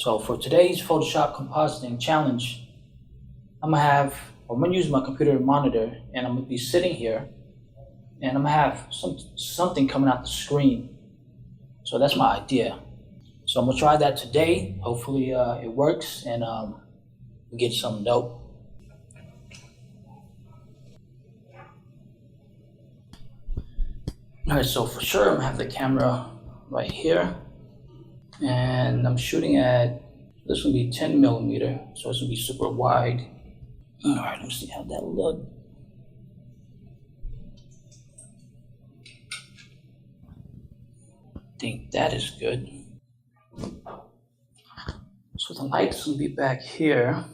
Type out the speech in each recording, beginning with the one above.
So for today's Photoshop compositing challenge, I'm gonna use my computer monitor, and I'm gonna be sitting here, and I'm gonna have something coming out the screen. So that's my idea. So I'm gonna try that today. Hopefully it works, and we get some dope. All right, so for sure I'm gonna have the camera right here, and I'm shooting at, this will be 10 millimeter, so it's gonna be super wide. All right, let's see how that look. I think that is good. So the light's gonna be back here,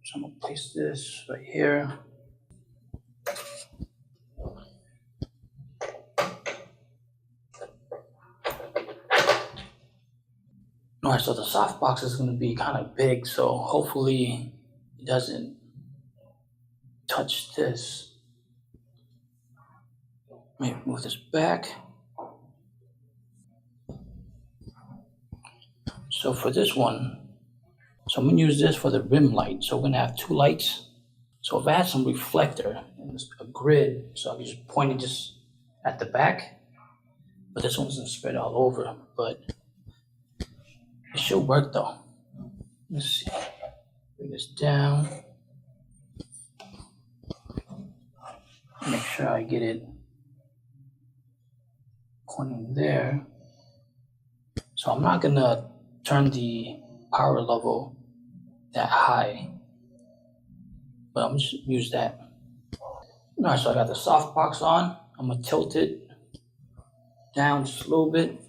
so I'm gonna place this right here. All right, so the softbox is going to be kind of big, so hopefully it doesn't touch this. Let me move this back. So for this one, so I'm going to use this for the rim light. So we're going to have two lights. So if I had some reflector and a grid, so I can just point it just at the back, but this one's going to spread all over, but it should work though. Let's see. Bring this down. Make sure I get it pointing there. So I'm not gonna turn the power level that high, but I'm just use that. Alright, so I got the softbox on. I'm gonna tilt it down just a little bit.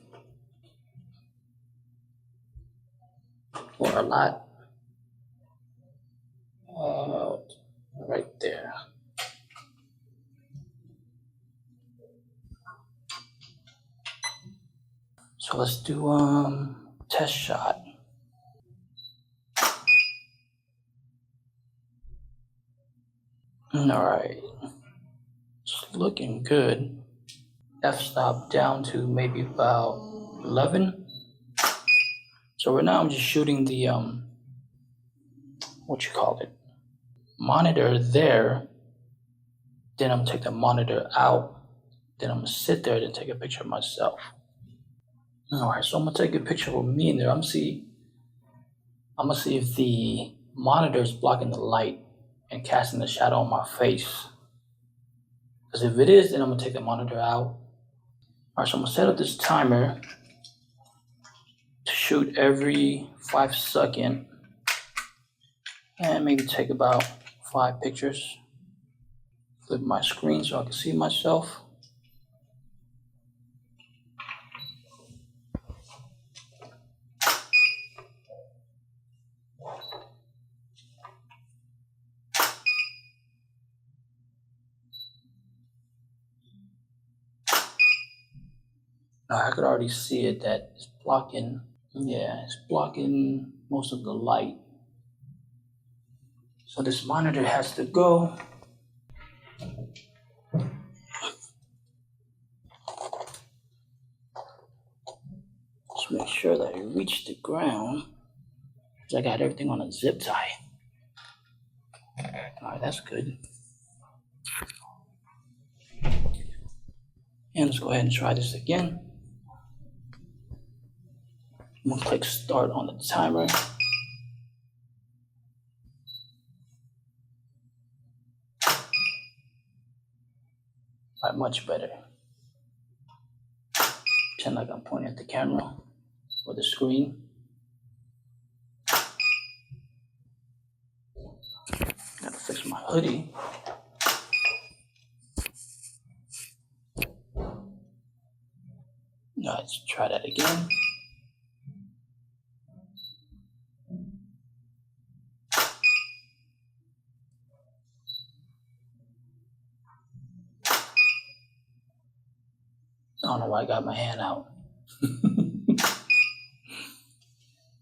Or a lot. Right there. So let's do test shot. All right, it's looking good. F-stop down to maybe about 11. So right now I'm just shooting the monitor there. Then I'm gonna take the monitor out. Then I'm gonna sit there and take a picture of myself. All right, so I'm gonna take a picture of me in there. I'm gonna see if the monitor is blocking the light and casting the shadow on my face. Because if it is, then I'm gonna take the monitor out. All right, so I'm gonna set up this timer to shoot every 5 seconds, and maybe take about 5 pictures. Flip my screen so I can see myself. Now I could already see it that it's blocking. Yeah, it's blocking most of the light. So this monitor has to go. Just make sure that it reaches the ground, because I got everything on a zip tie. All right, that's good. And let's go ahead and try this again. I'm gonna click start on the timer. All right, much better. Pretend like I'm pointing at the camera or the screen. Gotta fix my hoodie. Let's try that again. I don't know why I got my hand out.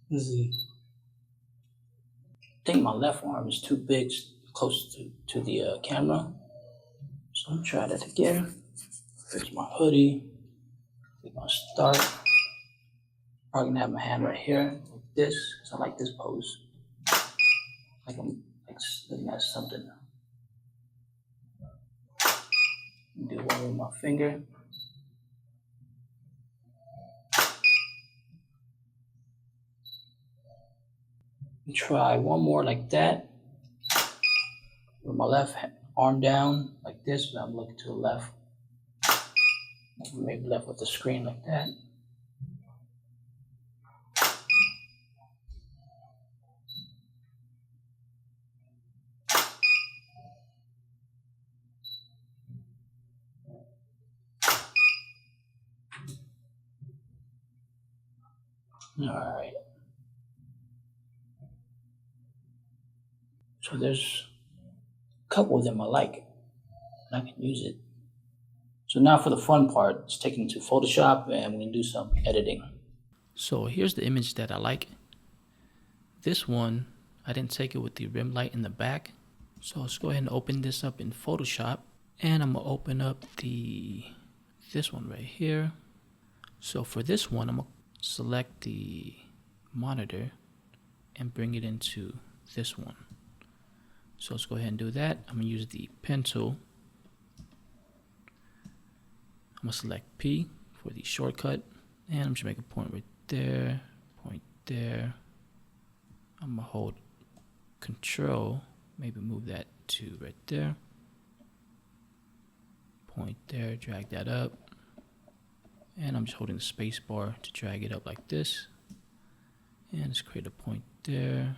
Let's see. I think my left arm is too big, close to the camera. So I'm gonna try that again. Fix my hoodie. We're gonna start. Probably gonna have my hand right here. this, because I like this pose. Like I'm like looking at something. Do one with my finger. Try one more like that. With my left arm down like this, but I'm looking to the left. Maybe left with the screen like that. All right. So there's a couple of them I like, and I can use it. So now for the fun part, let's take it into Photoshop and we can do some editing. So here's the image that I like. This one, I didn't take it with the rim light in the back. So let's go ahead and open this up in Photoshop. And I'm gonna open up this one right here. So for this one, I'm gonna select the monitor and bring it into this one. So let's go ahead and do that. I'm gonna use the pen tool. I'm gonna select P for the shortcut, and I'm just make a point right there, point there. I'm gonna hold Control, maybe move that to right there. Point there, drag that up, and I'm just holding the space bar to drag it up like this. And let's create a point there,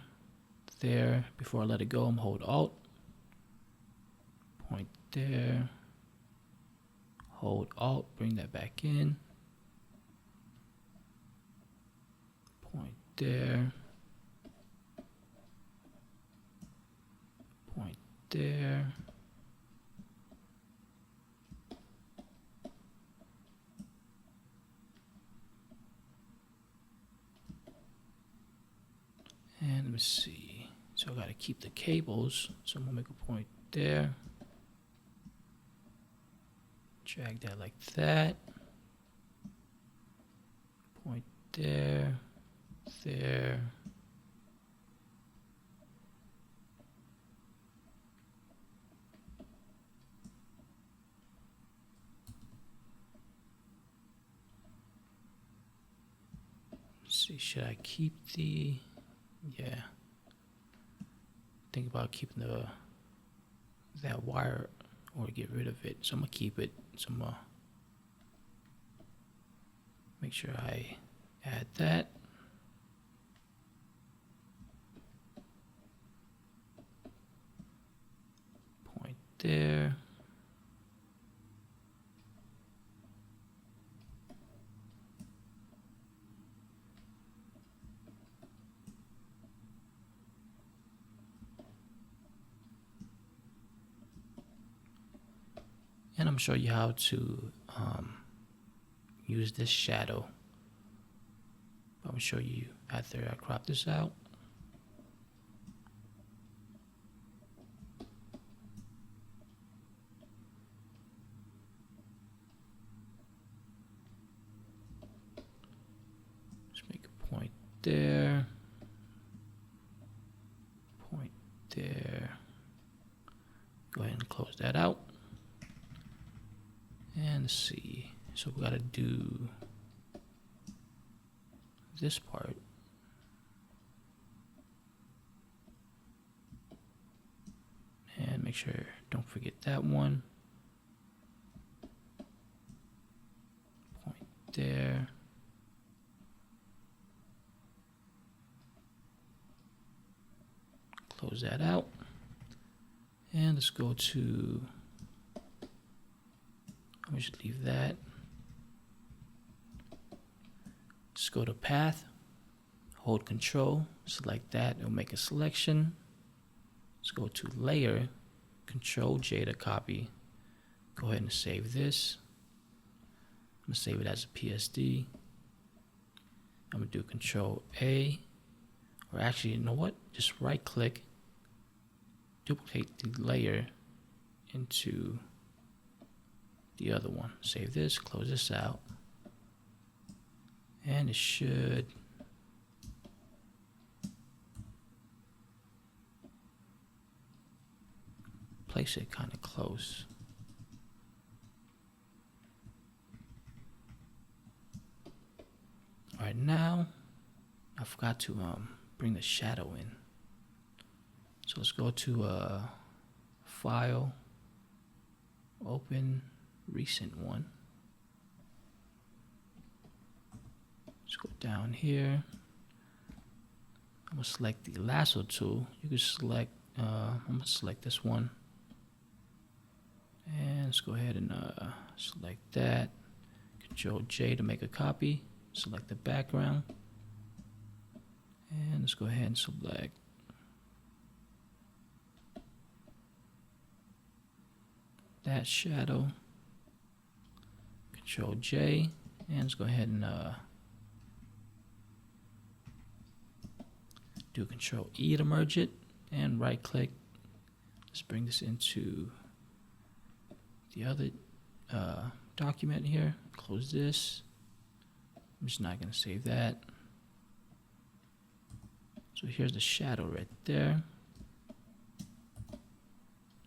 there. Before I let it go, I'm hold Alt, point there, hold Alt, bring that back in, point there, point there, and let me see. So I gotta keep the cables. So I'm gonna make a point there. Drag that like that. Point there, there. Let's see, should I keep the, yeah. Think about keeping that wire or get rid of it. So I'm gonna keep it. So I'm gonna make sure I add that. Point there. And I'm gonna show you how to use this shadow. I'm gonna show you after I crop this out. Just make a point there. Point there. Go ahead and close that out. And let's see, so we gotta do this part. And make sure, don't forget that one. Point there. Close that out. And let's go to, we should leave that. Just go to Path, hold Control, select that, it'll make a selection. Let's go to Layer, Control J to copy. Go ahead and save this. I'm gonna save it as a PSD. I'm gonna do Control A, or actually, you know what? Just right click, duplicate the layer into the other one. Save this, close this out, and it should place it kind of close. All right, now I forgot to bring the shadow in. So let's go to File, Open, Recent one. Let's go down here. I'm gonna select the lasso tool. You can select, I'm gonna select this one. And let's go ahead and select that. Control J to make a copy. Select the background. And let's go ahead and select that shadow. Control J. And let's go ahead and do Control E to merge it. And right click. Let's bring this into the other document here. Close this. I'm just not going to save that. So here's the shadow right there.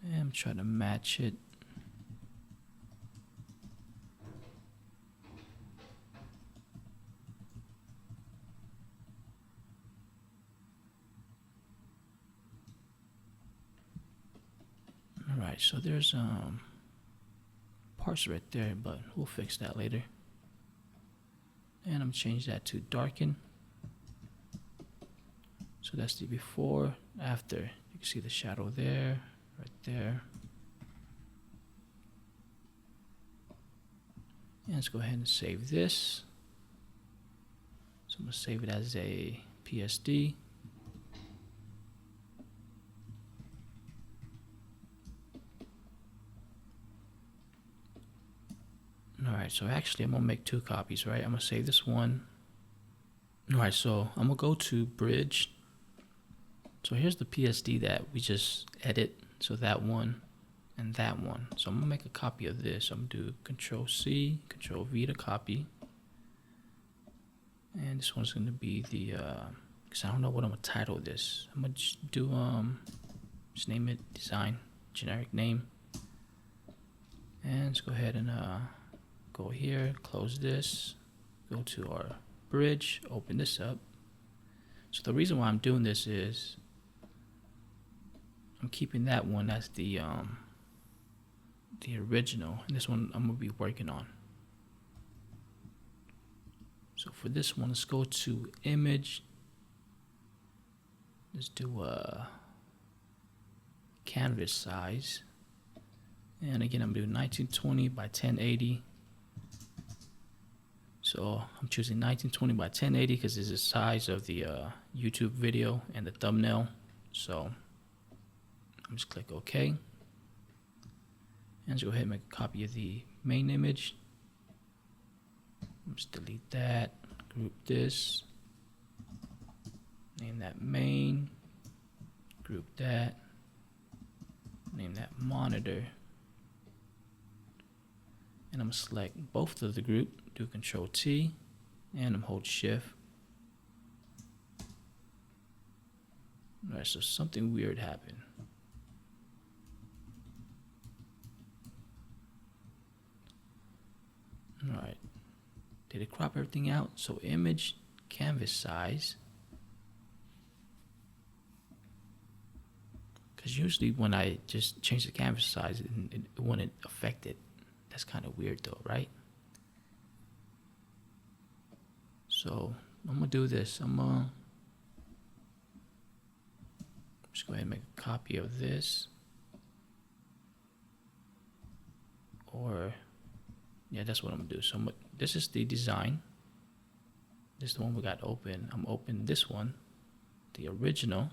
And I'm trying to match it. All right, so there's parts right there, but we'll fix that later. And I'm gonna change that to darken. So that's the before, after. You can see the shadow there, right there. And let's go ahead and save this. So I'm gonna save it as a PSD. Alright, so actually I'm gonna make 2 copies, right? I'm gonna save this one. Alright, so I'm gonna go to Bridge. So here's the PSD that we just edit. So that one and that one. So I'm gonna make a copy of this. I'm gonna do Control C, Control V to copy. And this one's gonna be the because I don't know what I'm gonna title this. I'm gonna just do just name it design, generic name. And let's go ahead and go here, close this, go to our bridge, open this up. So the reason why I'm doing this is I'm keeping that one as the original, and this one I'm gonna be working on. So for this one, let's go to image. Let's do a canvas size, and again I'm doing 1920 by 1080. So I'm choosing 1920 by 1080 because this is the size of the YouTube video and the thumbnail. So I'm just click OK. And let's go ahead and make a copy of the main image. Let's delete that, group this, name that main, group that, name that monitor. And I'm gonna select both of the group, do Control T, and I'm hold Shift. Alright, so something weird happened. Alright, did it crop everything out? So image, canvas size. Because usually when I just change the canvas size, it wouldn't affect it. That's kind of weird though, right? So I'm gonna do this. I'm gonna just go ahead and make a copy of this. Or, yeah, that's what I'm gonna do. So this is the design. This is the one we got open. I'm open this one, the original.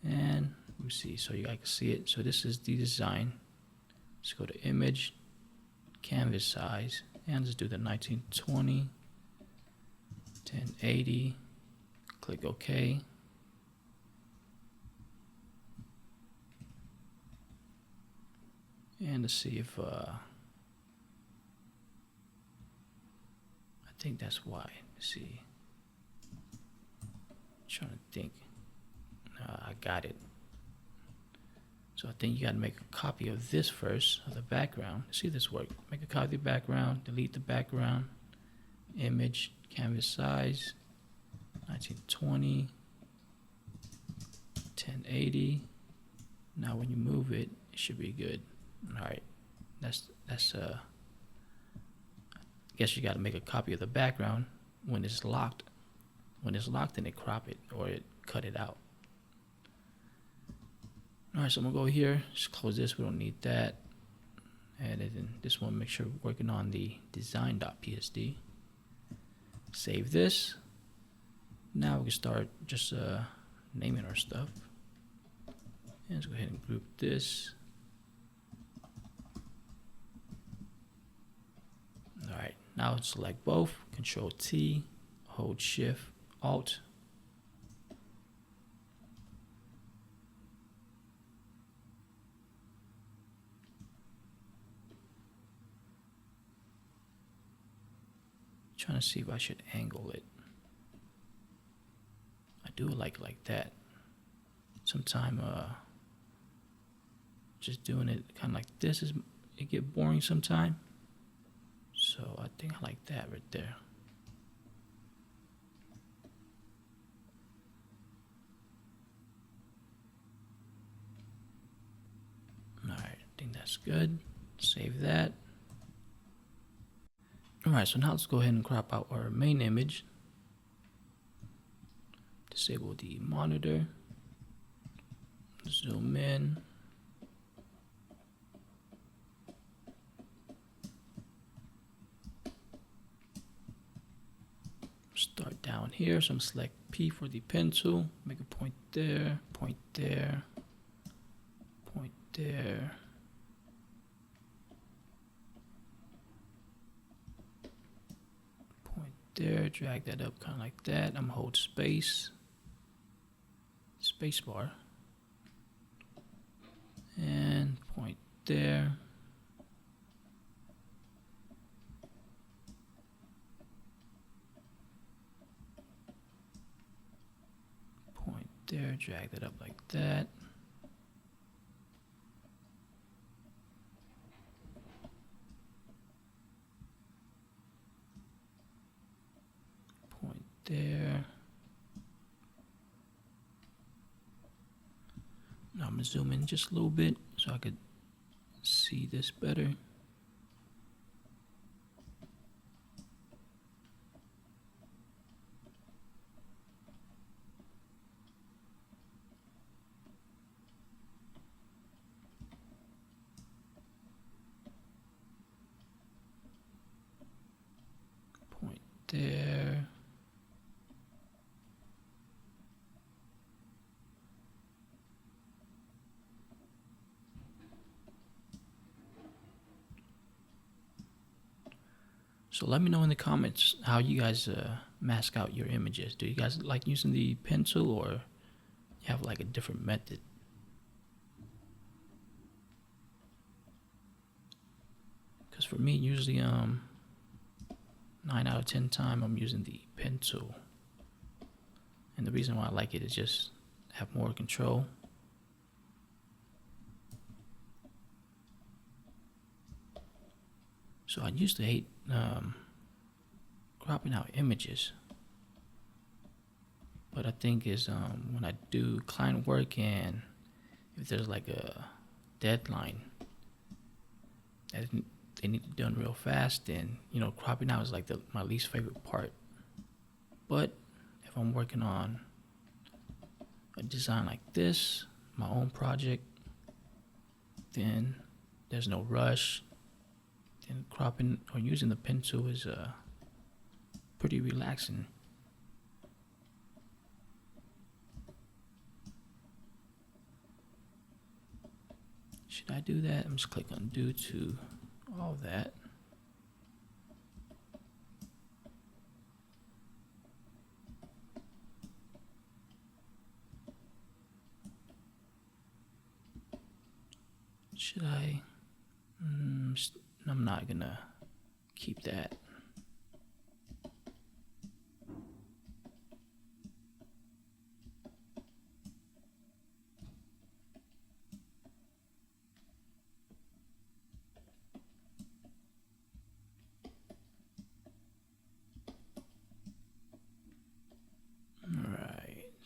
And let me see, so you guys can see it. So this is the design. Let's go to image, canvas size, and let's do the 1920, 1080, click OK. And let's see if, I think that's why, let's see. I'm trying to think, I got it. So I think you got to make a copy of this first, of the background. See if this work. Make a copy of the background, delete the background, image, canvas size, 1920, 1080. Now when you move it, it should be good. All right, that's I guess you got to make a copy of the background when it's locked. When it's locked, then it crop it or it cut it out. All right, so I'm gonna go here, just close this, we don't need that. And then this one, make sure we're working on the design.psd. Save this. Now we can start just naming our stuff. And let's go ahead and group this. All right, now select both, Control T, hold Shift, Alt. Trying to see if I should angle it. I do like that. Sometime just doing it kind of like this it get boring sometime. So I think I like that right there. All right, I think that's good. Save that. Alright, so now let's go ahead and crop out our main image. Disable the monitor. Zoom in. Start down here, so I'm select P for the pen tool. Make a point there, point there, point there. There, drag that up kind of like that. I'm gonna hold space bar, and point there. Point there, drag that up like that. There. Now I'm gonna zoom in just a little bit so I could see this better. Point there. So let me know in the comments how you guys mask out your images. Do you guys like using the pencil, or you have like a different method? Because for me, usually 9 out of 10 time I'm using the pen tool. And the reason why I like it is just have more control. So I used to hate cropping out images, but I think is when I do client work and if there's like a deadline that they need it done real fast, then cropping out is like my least favorite part. But if I'm working on a design like this, my own project, then there's no rush. And cropping or using the pen tool is pretty relaxing. Should I do that? I'm just click undo to all that. Should I? I'm not gonna keep that.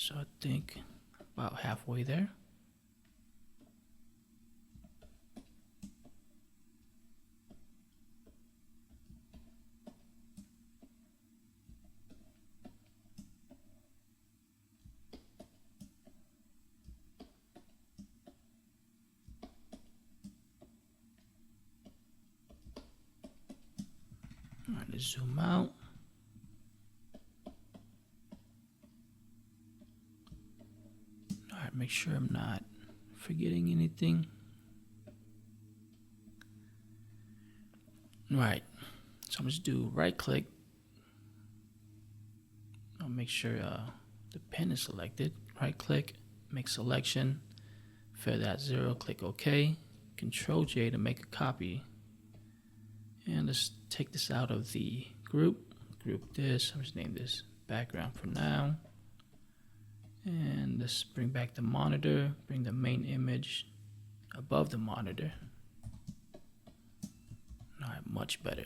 So I think about halfway there. All right, let's zoom out. All right, make sure I'm not forgetting anything. All right, so I'm just do right click. I'll make sure the pen is selected. Right click, make selection, feather at 0, click OK. Control J to make a copy. And let's take this out of the group. Group this. I'm just name this background for now. And let's bring back the monitor. Bring the main image above the monitor. All right, much better.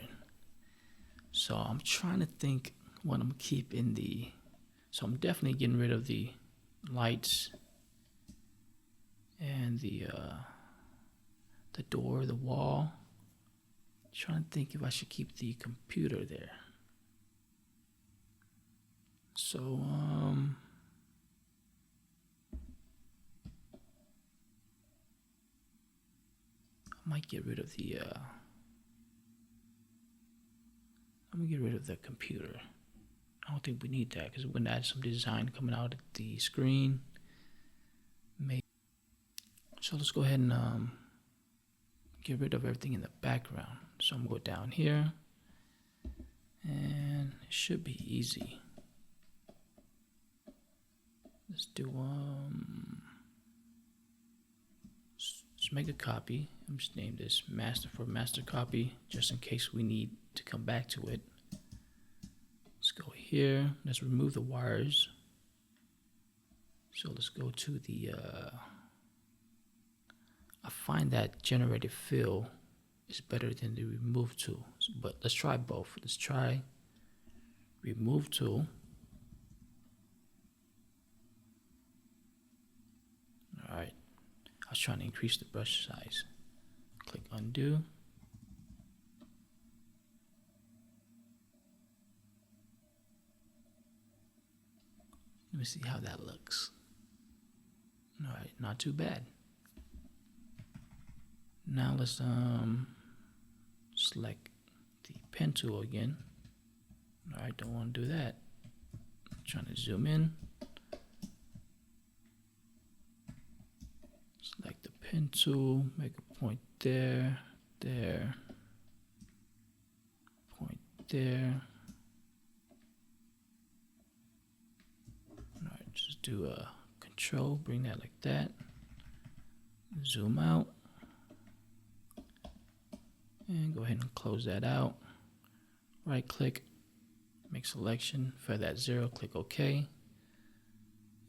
So I'm trying to think what I'm gonna keep in the. So I'm definitely getting rid of the lights and the door, the wall. Trying to think if I should keep the computer there. So I might get rid of the I'm gonna get rid of the computer. I don't think we need that because we're gonna add some design coming out of the screen. Maybe. So let's go ahead and get rid of everything in the background. So I'm gonna go down here, and it should be easy. Let's do just make a copy. I'm just name this master for master copy, just in case we need to come back to it. Let's go here. Let's remove the wires. So let's go to the. I find that generated fill is better than the remove tool, but let's try both. Let's try remove tool. All right, I was trying to increase the brush size. Click undo. Let me see how that looks. All right, not too bad. Now let's select the pen tool again. All right, don't want to do that. I'm trying to zoom in. Select the pen tool, make a point there, there, point there. All right, just do a control, bring that like that. Zoom out. And go ahead and close that out. Right click, make selection, feather at 0, click OK.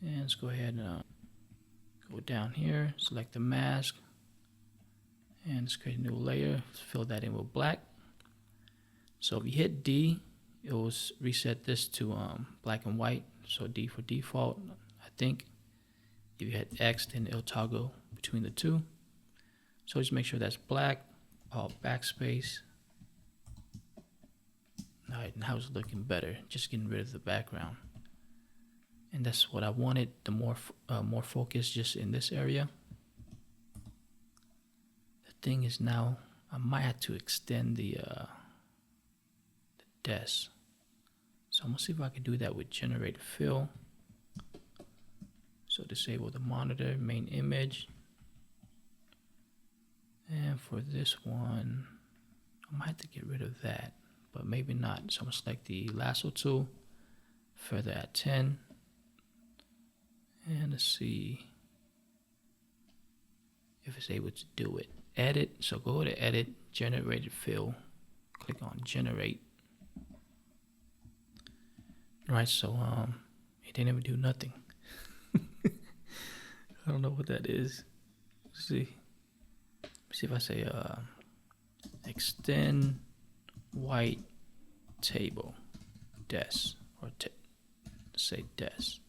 And let's go ahead and go down here, select the mask, and let's create a new layer, fill that in with black. So if you hit D, it will reset this to black and white, so D for default, I think. If you hit X, then it'll toggle between the two. So just make sure that's black. Backspace. All right, now it's looking better. Just getting rid of the background, and that's what I wanted. The more focus just in this area. The thing is now I might have to extend the desk. So I'm gonna see if I can do that with generate fill. So disable the monitor, main image. And for this one, I might have to get rid of that, but maybe not. So I'm gonna select the lasso tool, feather at 10, and let's see if it's able to do it. Edit, so go to edit, generated fill, click on generate. All right, so it didn't even do nothing. I don't know what that is. Let's see. See if I say extend white table desk, or say desk.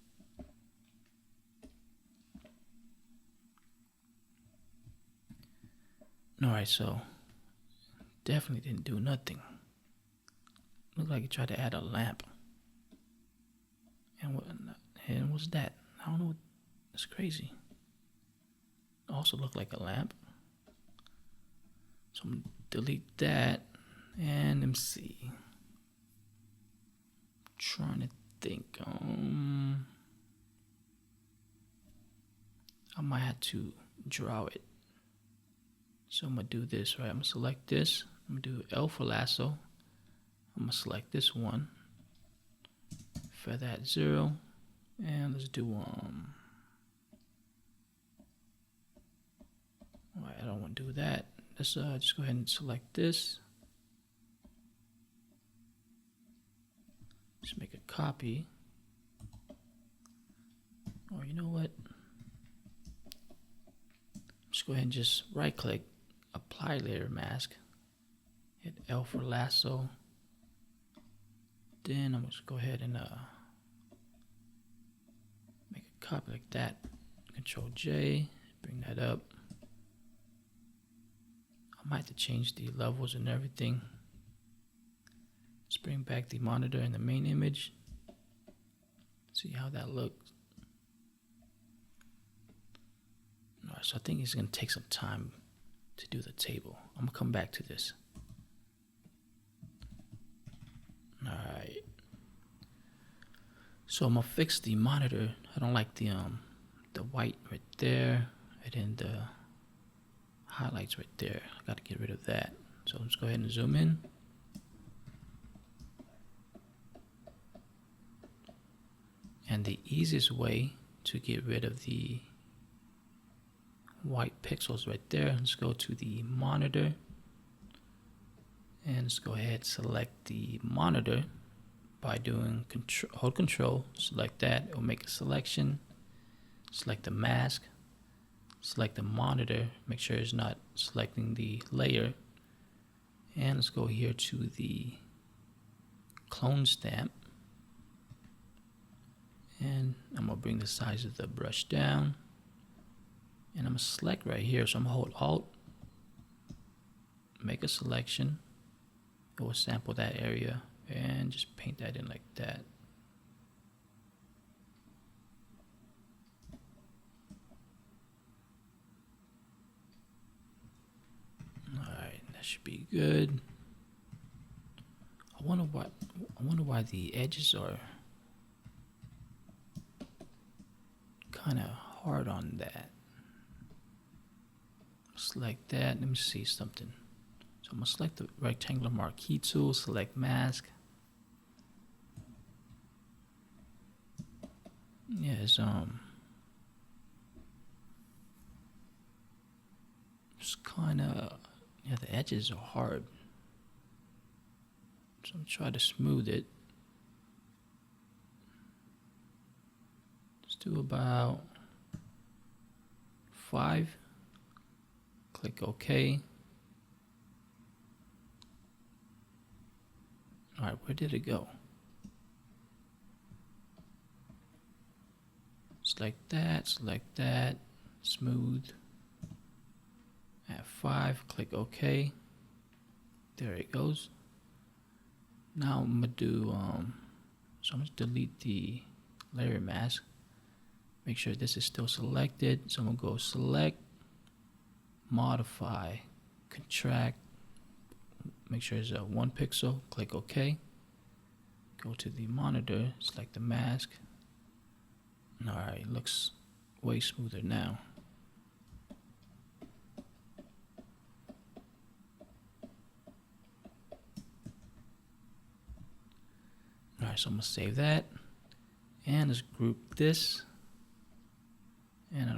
Alright, so definitely didn't do nothing. Looked like it tried to add a lamp. And what's that? I don't know. It's crazy. Also looked like a lamp. So I'm gonna delete that. And let me see. Trying to think. I might have to draw it. So I'm gonna do this, right? I'm gonna select this. I'm gonna do L for lasso. I'm gonna select this one. Feather at 0. And let's do Alright, I don't want to do that. Let's just go ahead and select this. Just make a copy. Or you know what? Just go ahead and just right click, apply layer mask. Hit L for lasso. Then I'm just go ahead and make a copy like that. Control J, bring that up. I might have to change the levels and everything. Let's bring back the monitor and the main image. See how that looks. Alright, so I think it's gonna take some time to do the table. I'm gonna come back to this. Alright. So I'm gonna fix the monitor. I don't like the white right there, and then the highlights right there. I gotta get rid of that. So let's go ahead and zoom in. And the easiest way to get rid of the white pixels right there, let's go to the monitor. And let's go ahead and select the monitor by doing hold control, select that, it will make a selection. Select the mask, select the monitor, make sure it's not selecting the layer. And let's go here to the clone stamp. And I'm gonna bring the size of the brush down. And I'm gonna select right here. So I'm gonna hold Alt, make a selection. It will sample that area and just paint that in like that. Alright, that should be good. I wonder why the edges are kind of hard on that. Select that. Let me see something. So I'm gonna select the rectangular marquee tool, select mask. Yeah, it's kind of, yeah, the edges are hard. So I'm trying to smooth it. Let's do about 5. Click OK. Alright, where did it go? Select that, smooth. At 5, click OK. There it goes. Now I'm gonna do so I'm gonna delete the layer mask. Make sure this is still selected. So I'm gonna go select, modify, contract. Make sure it's 1 pixel. Click OK. Go to the monitor. Select the mask. Alright, looks way smoother now. Alright, so I'm gonna save that. And let's group this. And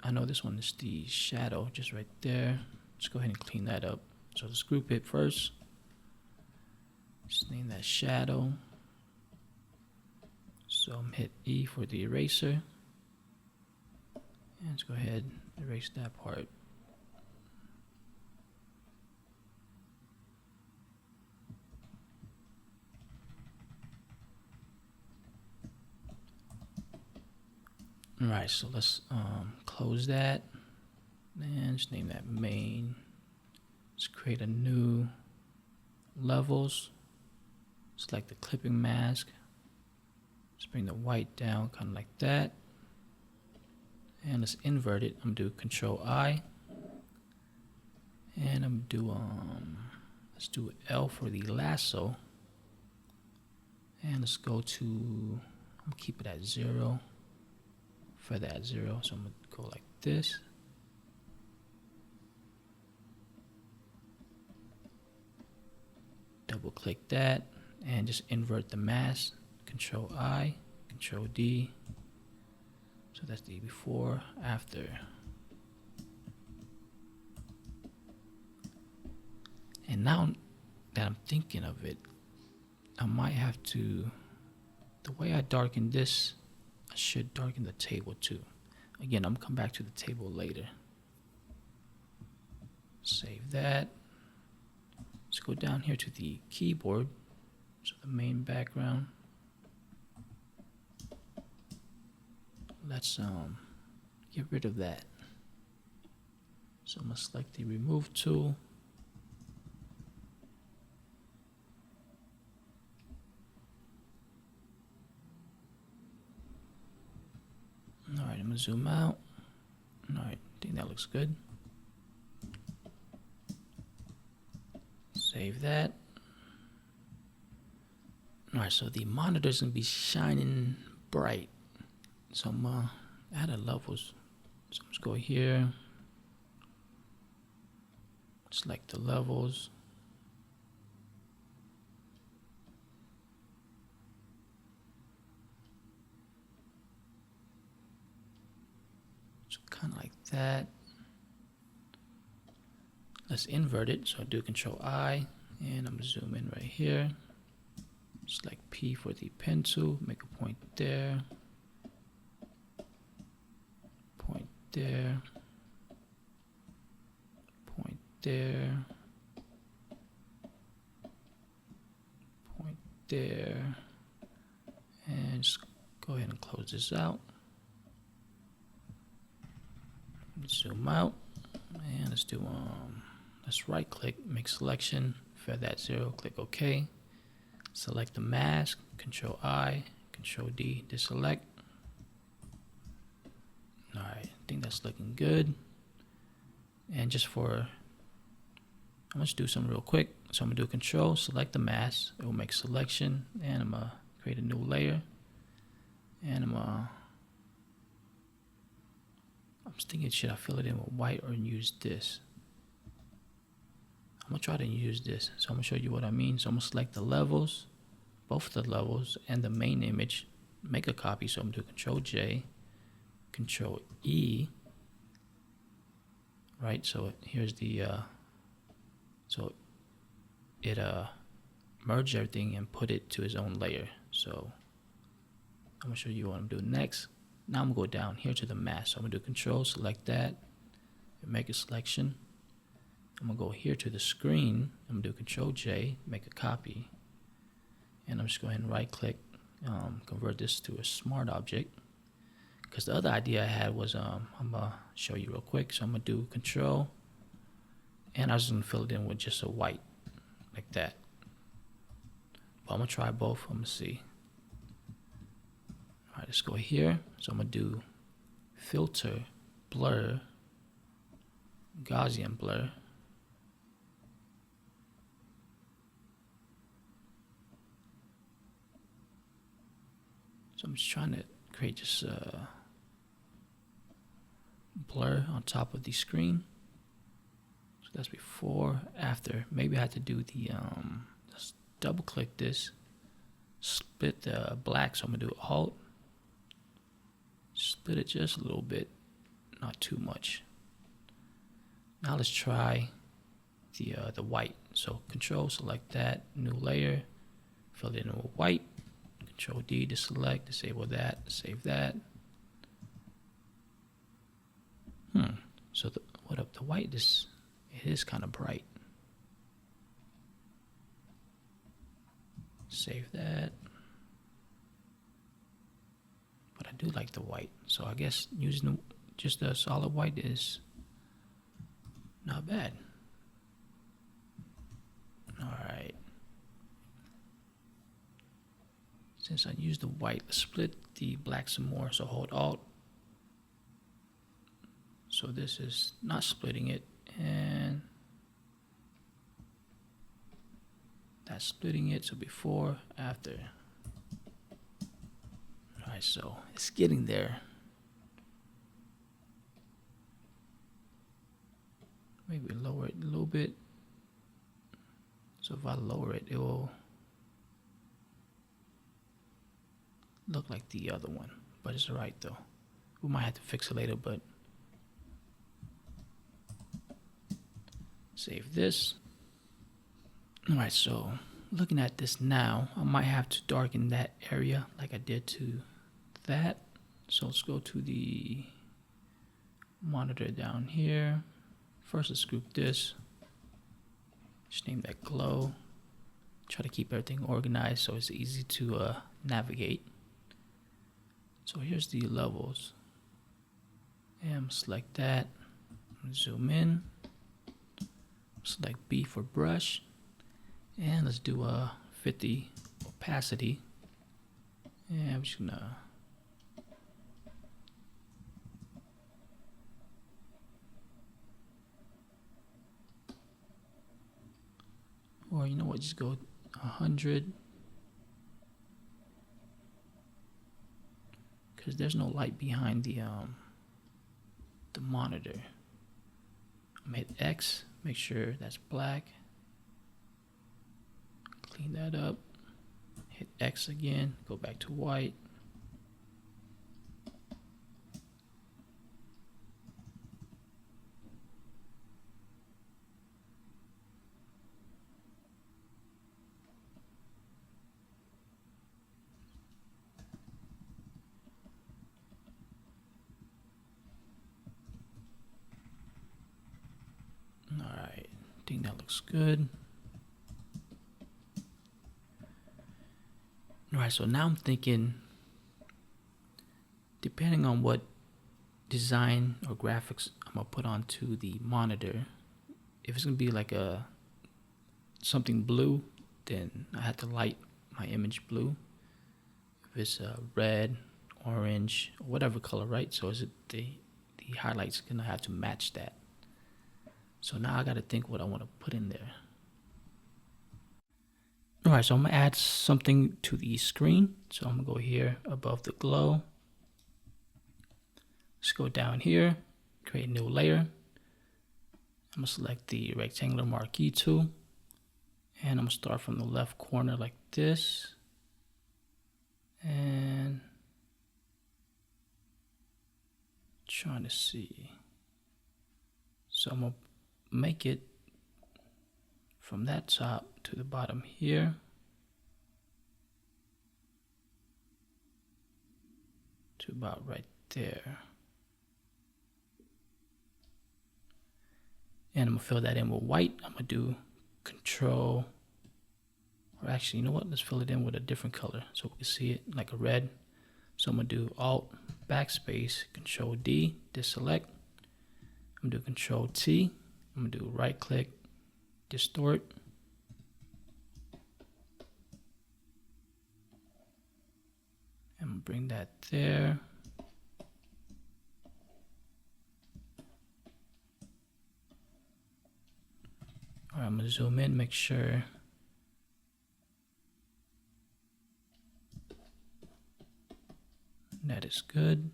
I know this one is the shadow, just right there. Let's go ahead and clean that up. So let's group it first. Just name that shadow. So I'm hit E for the eraser. And let's go ahead and erase that part. Alright, so let's close that and just name that main. Let's create a new levels. Select the clipping mask. Let's bring the white down kind of like that. And let's invert it. I'm gonna do Control I. And I'm gonna do let's do L for the lasso. And let's go to, I'm gonna keep it at 0. Feather at 0. So I'm gonna go like this. Double click that and just invert the mask. Control I, Control D. So that's the before, after. And now that I'm thinking of it, I might have to, the way I darken this, I should darken the table too. Again, I'm gonna come back to the table later. Save that. Let's go down here to the keyboard, so the main background. Let's get rid of that. So I'm gonna select the remove tool. All right, I'm gonna zoom out. All right, I think that looks good. Save that. All right, so the monitor's gonna be shining bright. So I'm gonna add a levels. So let's go here. Select the levels. So kind of like that. Let's invert it. So I do Control I, and I'm gonna zoom in right here. Select P for the pen tool. Make a point there. Point there. Point there. Point there. And just go ahead and close this out. Zoom out, and let's do let's right click, make selection, feather at 0, click OK. Select the mask, Control I, Control D, deselect. All right, I think that's looking good. And just for, I'm gonna do something real quick. So I'm gonna do Control, select the mask, it will make selection, and I'm gonna create a new layer. And I'm thinking, should I fill it in with white or use this? I'm gonna try to use this. So I'm gonna show you what I mean. So I'm gonna select the levels, both the levels and the main image, make a copy. So I'm gonna do Control J, Control E, right? So here's the, so it merged everything and put it to its own layer. So I'm gonna show you what I'm doing next. Now I'm gonna go down here to the mask. So I'm gonna do Control, select that, and make a selection. I'm gonna go here to the screen. I'm gonna do Control J, make a copy, and I'm just going to right click, convert this to a smart object. Because the other idea I had was, I'm gonna show you real quick. So I'm gonna do Control, and I was gonna fill it in with just a white, like that. But I'm gonna try both. I'm gonna see. All right, let's go here. So I'm gonna do filter, blur, Gaussian blur. So I'm just trying to create just a blur on top of the screen. So that's before, after. Maybe I had to do the, just double click this, split the black. So I'm gonna do Alt, split it just a little bit, not too much. Now let's try the white. So Control, select that, new layer, fill it in with white. Control D to select, disable that, save that. So the white is, it is kind of bright. Save that. But I do like the white, so I guess using just a solid white is not bad. Since I used the white, let's split the black some more. So hold Alt. So this is not splitting it, and that's splitting it. So before, after. Alright, so it's getting there. Maybe lower it a little bit. So if I lower it, it will look like the other one, but it's alright though. We might have to fix it later, but save this. Alright, so looking at this now, I might have to darken that area like I did to that. So let's go to the monitor down here. First, let's group this. Just name that glow. Try to keep everything organized so it's easy to navigate. So here's the levels. And select that. Zoom in. Select B for brush. And let's do a 50 opacity. And I'm just gonna or you know what, just go 100, because there's no light behind the monitor. I'm gonna hit X, make sure that's black, clean that up, hit X again, go back to white. Alright, I think that looks good. Alright, so now I'm thinking, depending on what design or graphics I'm gonna put onto the monitor, if it's gonna be like something blue, then I have to light my image blue. If it's red, orange, or whatever color, right? So is it the highlight's gonna have to match that. So now I gotta think what I want to put in there. Alright, so I'm gonna add something to the screen. So I'm gonna go here above the glow. Let's go down here, create a new layer. I'm gonna select the rectangular marquee tool. And I'm gonna start from the left corner like this. And trying to see. So I'm gonna make it from that top to the bottom here. To about right there. And I'm gonna fill that in with white. I'm gonna do control, or actually, you know what? Let's fill it in with a different color so we can see it like a red. So I'm gonna do Alt, backspace, Control D, deselect. I'm gonna do Control T. I'm gonna do right click, distort. I'm gonna bring that there. All right, I'm gonna zoom in, make sure that is good.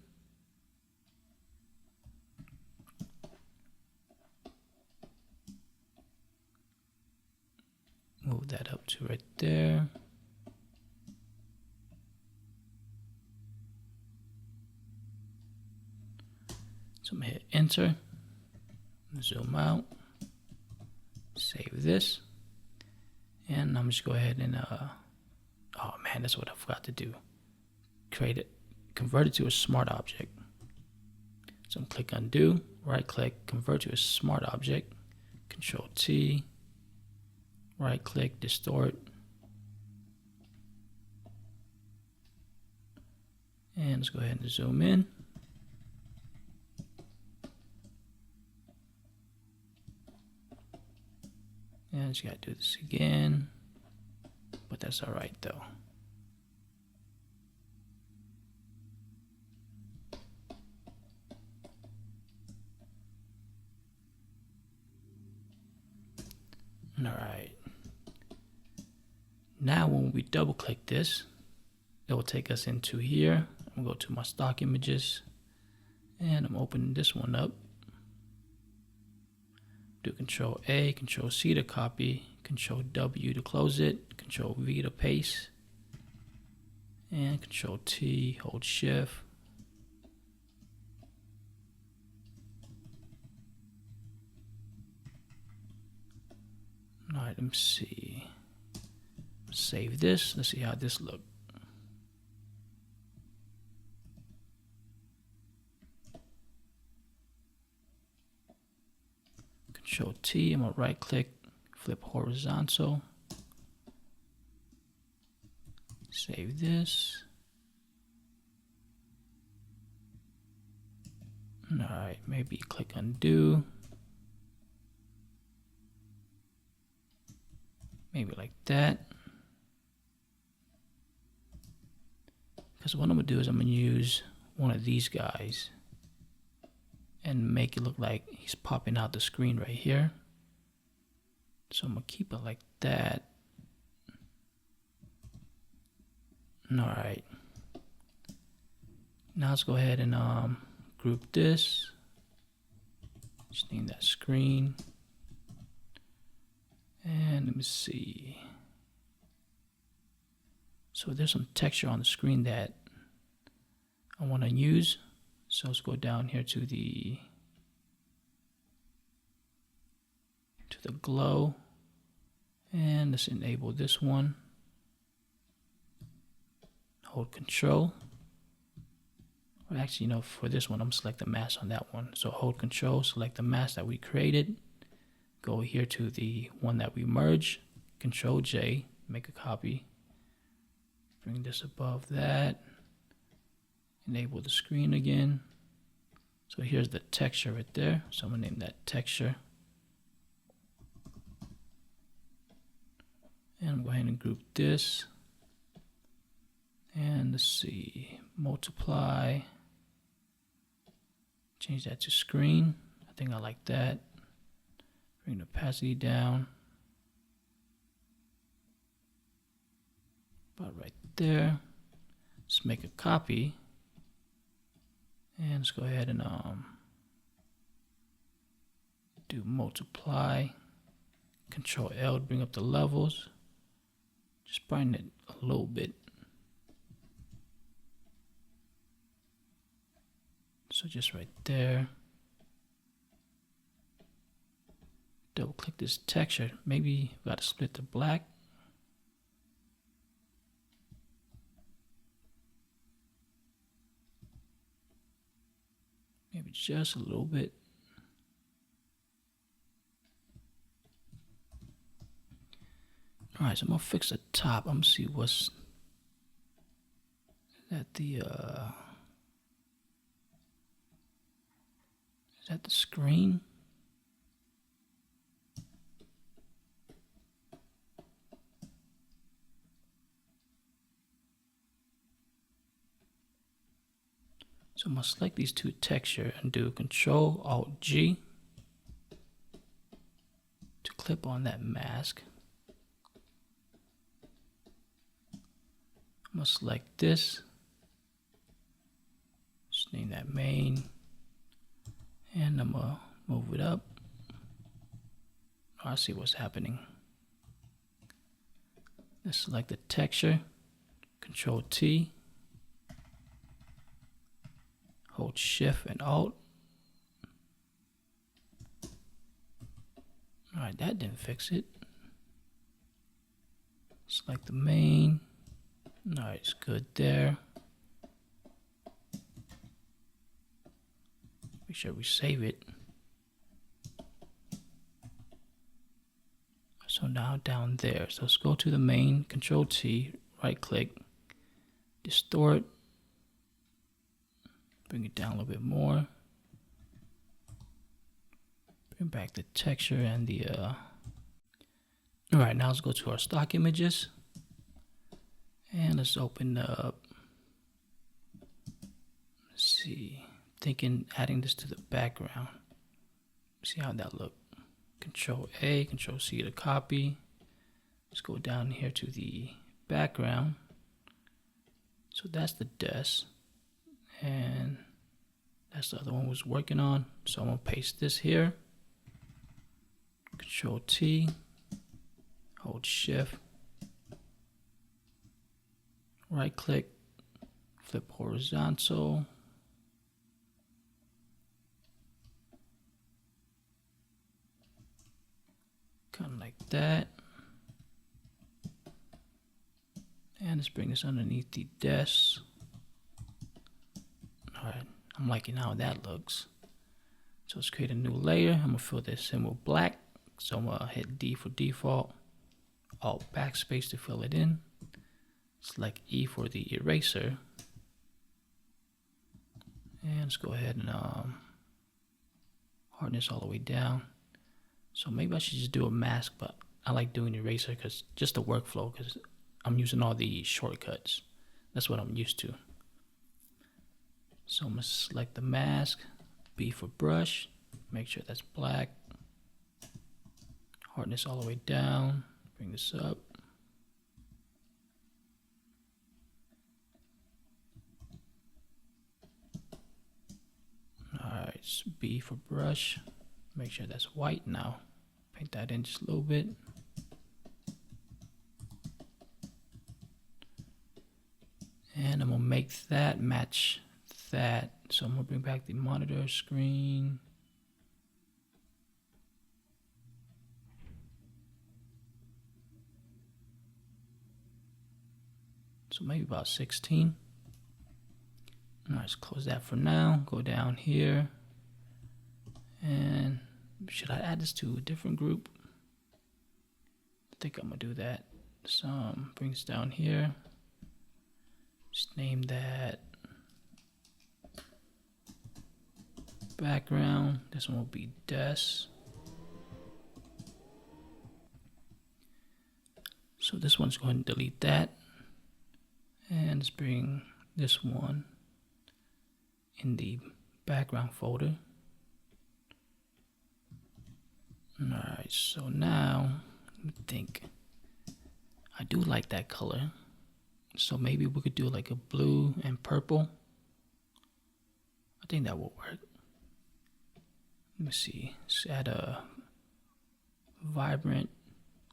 Move that up to right there. So I'm gonna hit enter, zoom out, save this, and I'm just go ahead and oh man, that's what I forgot to do. Create it, convert it to a smart object. So I'm click undo, right click, convert to a smart object, Control T, right click, distort, and let's go ahead and zoom in. And just gotta do this again, but that's all right though. Alright. Now when we double click this, it will take us into here. I'm going to go to my stock images and I'm opening this one up. Do Control A, Control C to copy, Control W to close it, Control V to paste, and Control T, hold Shift. Alright, let me see. Save this. Let's see how this looks. Control T, I'm gonna right click, flip horizontal. Save this. Alright, maybe click undo. Maybe like that. Because what I'm gonna do is I'm gonna use one of these guys and make it look like he's popping out the screen right here. So I'm gonna keep it like that. Alright. Now let's go ahead and group this. Just name that screen. And let me see. So there's some texture on the screen that I want to use. So let's go down here to the glow, and let's enable this one. Hold Control. Or actually, for this one, I'm gonna select the mask on that one. So hold Control, select the mask that we created. Go here to the one that we merged. Control J, make a copy. Bring this above that. Enable the screen again. So here's the texture right there. So I'm gonna name that texture. And I'm going to go ahead and group this. And let's see, multiply. Change that to screen. I think I like that. Bring the opacity down. About right there. Let's make a copy. And let's go ahead and do multiply. Control L to bring up the levels. Just brighten it a little bit. So just right there. Double click this texture. Maybe we got to split the black. Maybe just a little bit. Alright, so I'm gonna fix the top. I'm gonna see what's at the is that the screen? So I'm gonna select these two texture and do Control Alt G to clip on that mask. I'm gonna select this, just name that main, and I'm gonna move it up. I'll see what's happening. Let's select the texture, Control T, hold Shift and Alt. Alright, that didn't fix it. Select the main. Alright, it's good there. Make sure we save it. So now down there. So let's go to the main, Control T, right click, distort, bring it down a little bit more. Bring back the texture and the Alright, now let's go to our stock images. And let's open up, let's see, thinking adding this to the background. See how that look. Control A, Control C to copy. Let's go down here to the background. So that's the desk, and that's the other one we was working on. So I'm gonna paste this here. Control T, hold Shift, right click, flip horizontal. Kind of like that. And let's bring this underneath the desk. Alright, I'm liking how that looks. So let's create a new layer. I'm gonna fill this in with black. So I'm gonna hit D for default, Alt backspace to fill it in. Select E for the eraser. And let's go ahead and harden this all the way down. So maybe I should just do a mask, but I like doing eraser because just the workflow, because I'm using all the shortcuts. That's what I'm used to. So I'm gonna select the mask, B for brush, make sure that's black. Harden this all the way down, bring this up. Alright, so B for brush, make sure that's white now. Paint that in just a little bit. And I'm gonna make that match that. So I'm gonna bring back the monitor screen. So maybe about 16. All right, let's close that for now. Go down here. And should I add this to a different group? I think I'm gonna do that. So bring this down here. Just name that background. This one will be desk. So this one's going to delete that. And let's bring this one in the background folder. Alright, so now let me think. I do like that color. So maybe we could do like a blue and purple. I think that will work. Let me see. Let's add a vibrant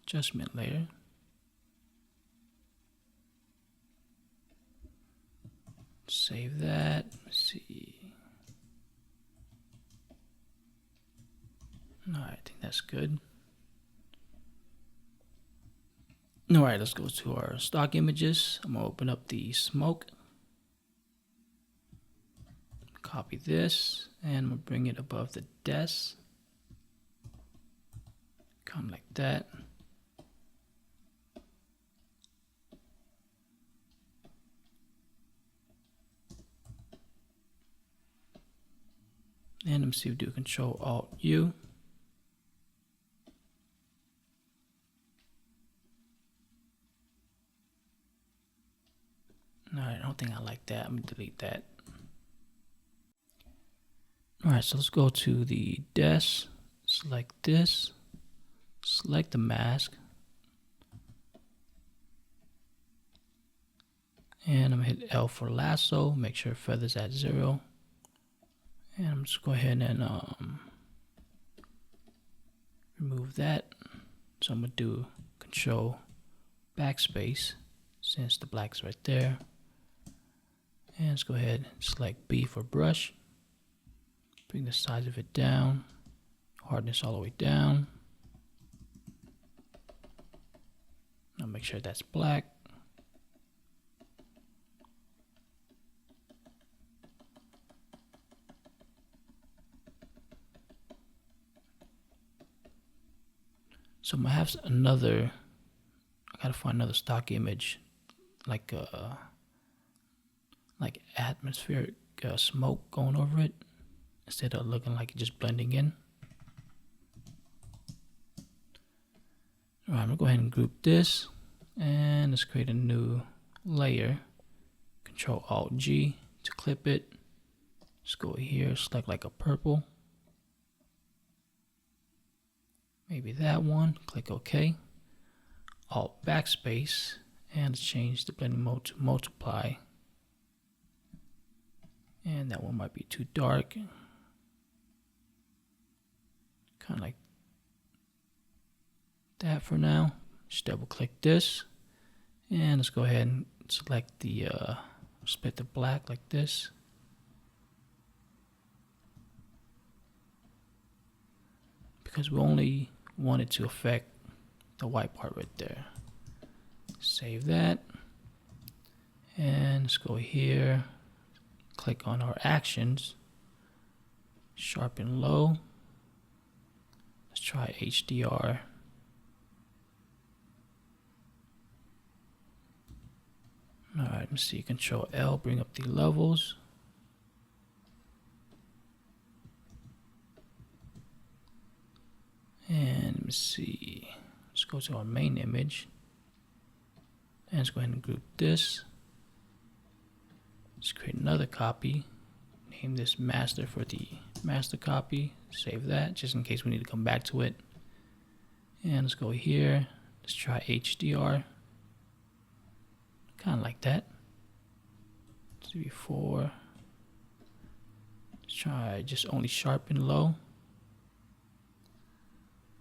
adjustment layer. Save that. Let's see. Alright, I think that's good. Alright, let's go to our stock images. I'm gonna open up the smoke. Copy this, and I'm gonna bring it above the desk. Come like that. And let me see if we do Control Alt U. Alright, I don't think I like that. I'm gonna delete that. Alright, so let's go to the desk, select this, select the mask, and I'm gonna hit L for lasso, make sure feathers at 0. And I'm just go ahead and remove that. So I'm gonna do Control backspace since the black's right there. And let's go ahead and select B for brush. Bring the size of it down. Harden this all the way down. Now make sure that's black. So I'm gonna have another, I gotta find another stock image, like atmospheric smoke going over it, instead of looking like it just blending in. Alright, I'm gonna go ahead and group this, and let's create a new layer. Control Alt G to clip it. Let's go here, select like a purple. maybe that one. Click OK. Alt backspace, and change the blending mode to multiply. And that one might be too dark. Kind of like that for now. Just double click this, and let's go ahead and select the split the black like this. Because we only want it to affect the white part right there. Save that, and let's go here, click on our actions, sharpen low. Let's try HDR. Alright, let's see, Control L, bring up the levels. And let's see, let's go to our main image. And let's go ahead and group this. Let's create another copy. Name this master for the master copy. Save that just in case we need to come back to it. And let's go here. Let's try HDR. Kind of like that. Let's do before. Let's try just only sharpen low.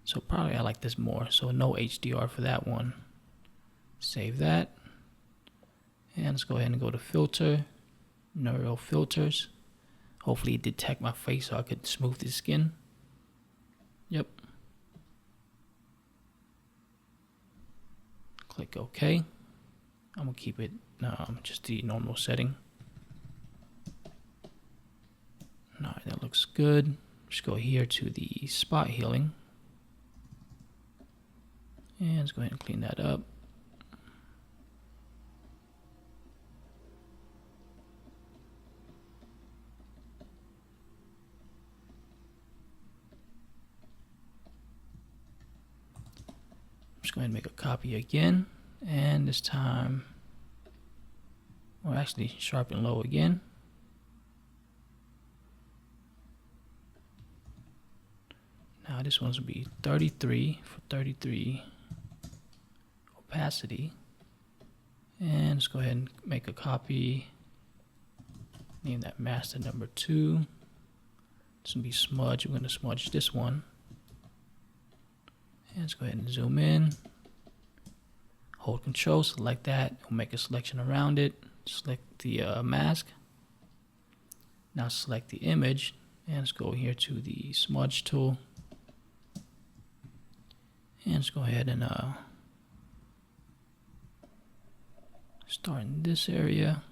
So probably I like this more. So no HDR for that one. Save that. And let's go ahead and go to filter, neural filters. Hopefully it detect my face so I could smooth the skin. Yep. Click OK. I'm gonna keep it just the normal setting. Alright, that looks good. Just go here to the spot healing. And let's go ahead and clean that up. Just go ahead and make a copy again, and this time, or actually sharpen low again. Now this one's will be 33 for 33 opacity, and let's go ahead and make a copy. Name that master number 2. This will be smudge. We're going to smudge this one. And let's go ahead and zoom in. Hold Control, select that. We'll make a selection around it. Select the mask. Now select the image, and let's go here to the smudge tool. And let's go ahead and start in this area.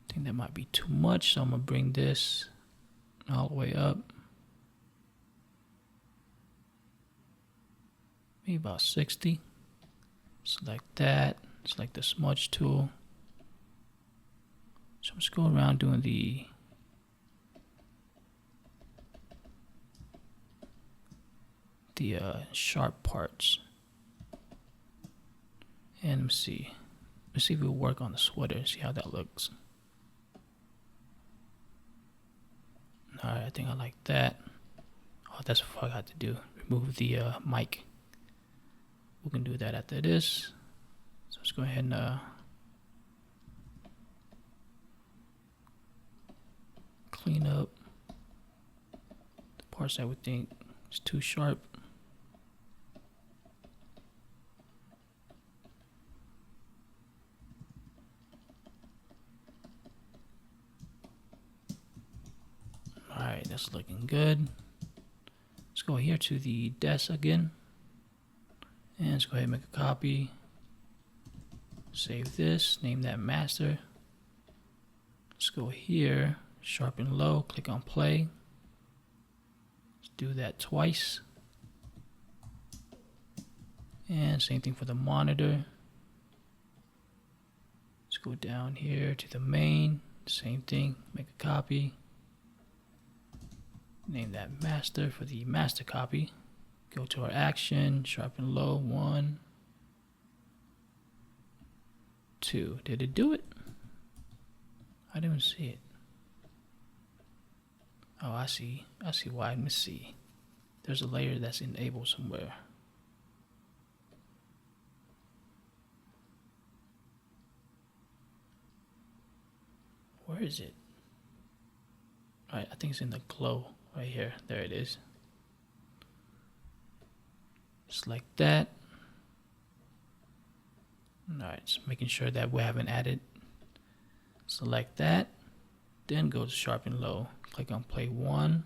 I think that might be too much, so I'm gonna bring this all the way up. Maybe about 60. Select that. Select the smudge tool. So I'm just going around doing the sharp parts. And let's see if it'll work on the sweater. See how that looks. All right, I think I like that. Oh, that's what I got to do. Remove the mic. We can do that after this. So let's go ahead and clean up the parts that we think is too sharp. Alright, that's looking good. Let's go here to the desk again. And let's go ahead and make a copy. Save this, name that master. Let's go here, sharpen low, click on play. Let's do that twice. And same thing for the monitor. Let's go down here to the main, same thing, make a copy. Name that master for the master copy. Go to our action, sharpen low, 1, 2. Did it do it? I didn't see it. Oh, I see why. Let me see. there's a layer that's enabled somewhere. Where is it? All right, I think it's in the glow right here. There it is. Just like that. All right, just making sure that we haven't added. Select that, then go to sharpen low. Click on play 1,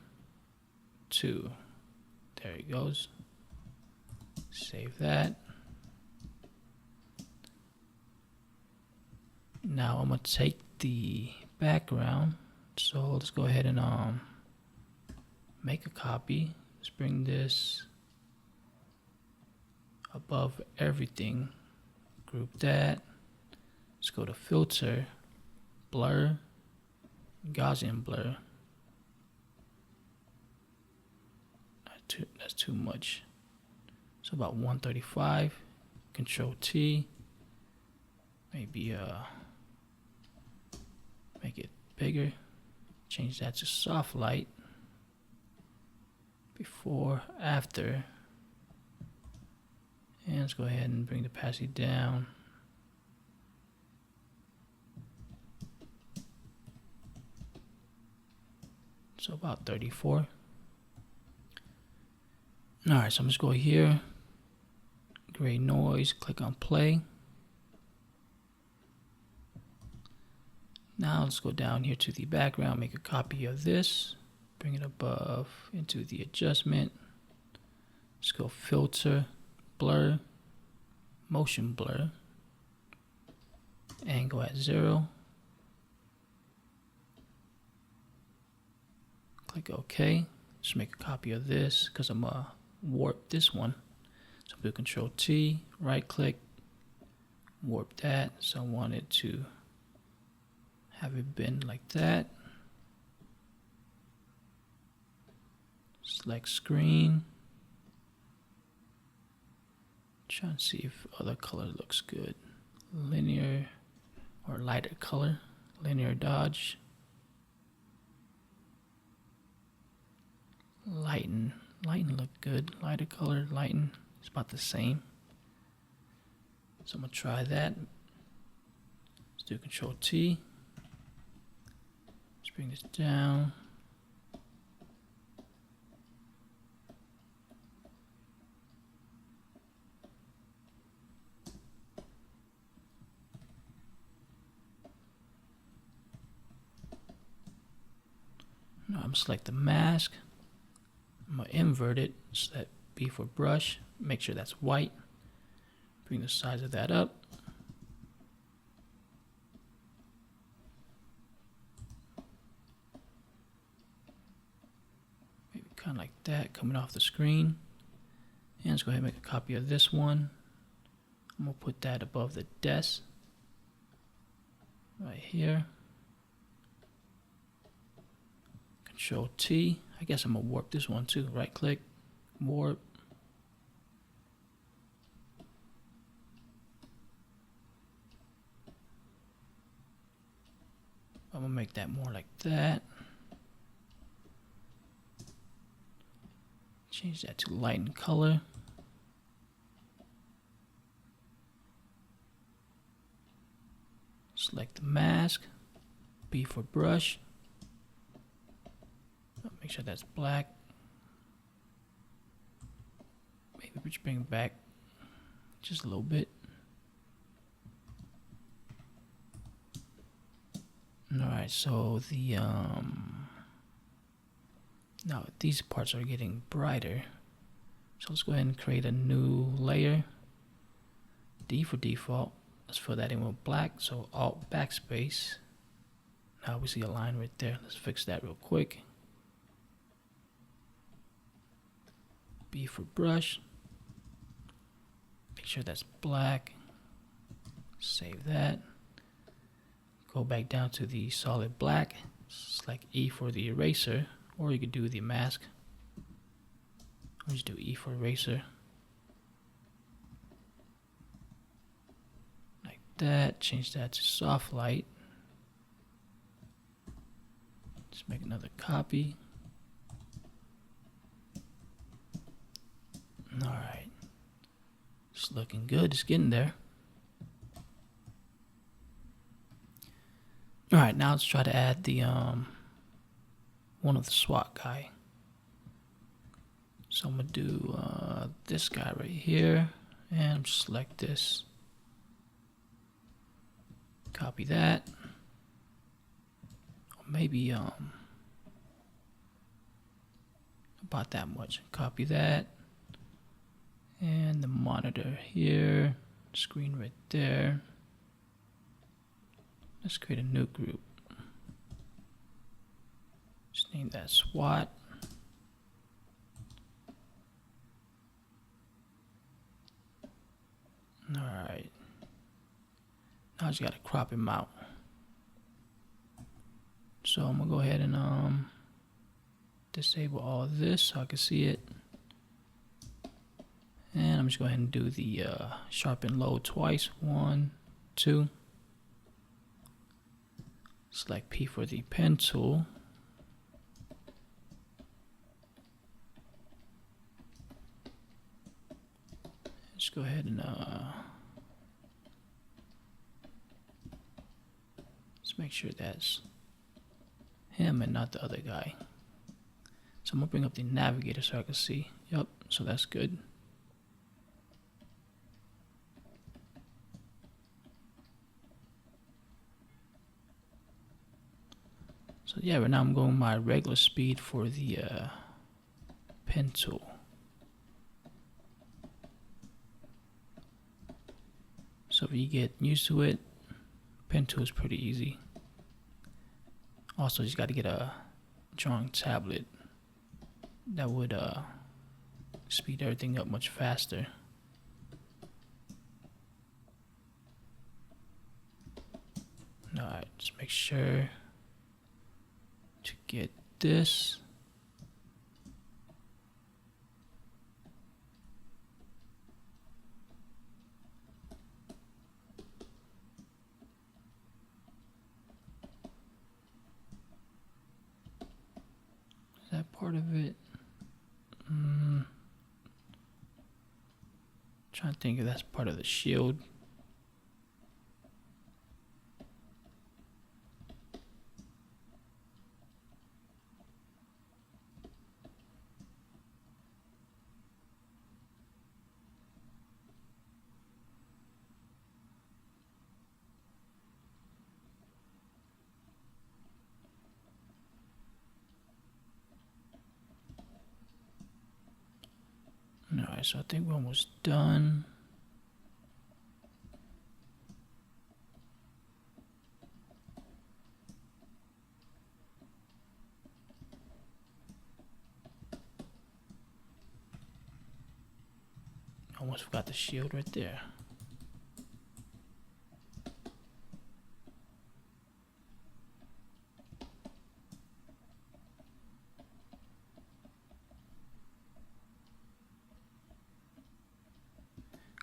2. There it goes. Save that. Now I'm gonna take the background. So let's go ahead and make a copy. Let's bring this above everything. Group that. Let's go to filter, blur, Gaussian blur. That's too much. So about 135. Control T. Maybe make it bigger. Change that to soft light. Before, after. And let's go ahead and bring the opacity down. So about 34. Alright, so I'm just go here. Gray noise, click on play. Now let's go down here to the background, make a copy of this, bring it above into the adjustment. Let's go filter, blur, motion blur, angle at 0. Click OK. Just make a copy of this because I'm gonna warp this one. So do Control T, right click, warp that. So I want it to have it bend like that. Select screen. Try and see if other color looks good. Linear or lighter color. Linear dodge. Lighten. Lighten look good. Lighter color, lighten. It's about the same. So I'm gonna try that. Let's do Control T. Let's bring this down. Now I'm gonna select the mask. I'm gonna invert it, so that B for brush, make sure that's white. Bring the size of that up. Maybe kind of like that, coming off the screen. And let's go ahead and make a copy of this one. I'm gonna put that above the desk. Right here. Control T. I guess I'm gonna warp this one too. Right click, warp. I'm gonna make that more like that. Change that to light and color. Select the mask, B for brush. Make sure that's black. Maybe we should bring it back just a little bit. Alright, so the now these parts are getting brighter. So let's go ahead and create a new layer. D for default. Let's fill that in with black. So Alt backspace. Now we see a line right there. Let's fix that real quick. B for brush. Make sure that's black. Save that. Go back down to the solid black. Select E for the eraser, or you could do the mask. Or just do E for eraser. Like that. Change that to soft light. Just make another copy. It's looking good. It's getting there. Alright, now let's try to add the one of the SWAT guy. So I'm gonna do this guy right here, and select this. Copy that. Or maybe about that much. Copy that. And the monitor here. Screen right there. Let's create a new group. Just name that SWAT. Alright. Now I just gotta crop him out. So I'm gonna go ahead and disable all of this so I can see it. And I'm just going to go ahead and do the sharpen load twice. 1, 2. Select P for the pen tool. Just go ahead and let's make sure that's him and not the other guy. So I'm gonna bring up the navigator so I can see. Yep, so that's good. So yeah, right now I'm going my regular speed for the pen tool. So if you get used to it, pen tool is pretty easy. Also, you just got to get a drawing tablet that would speed everything up much faster. Alright, just make sure to get this. Is that part of it? Trying to think if that's part of the shield. Alright, so I think we're almost done. Almost forgot the shield right there.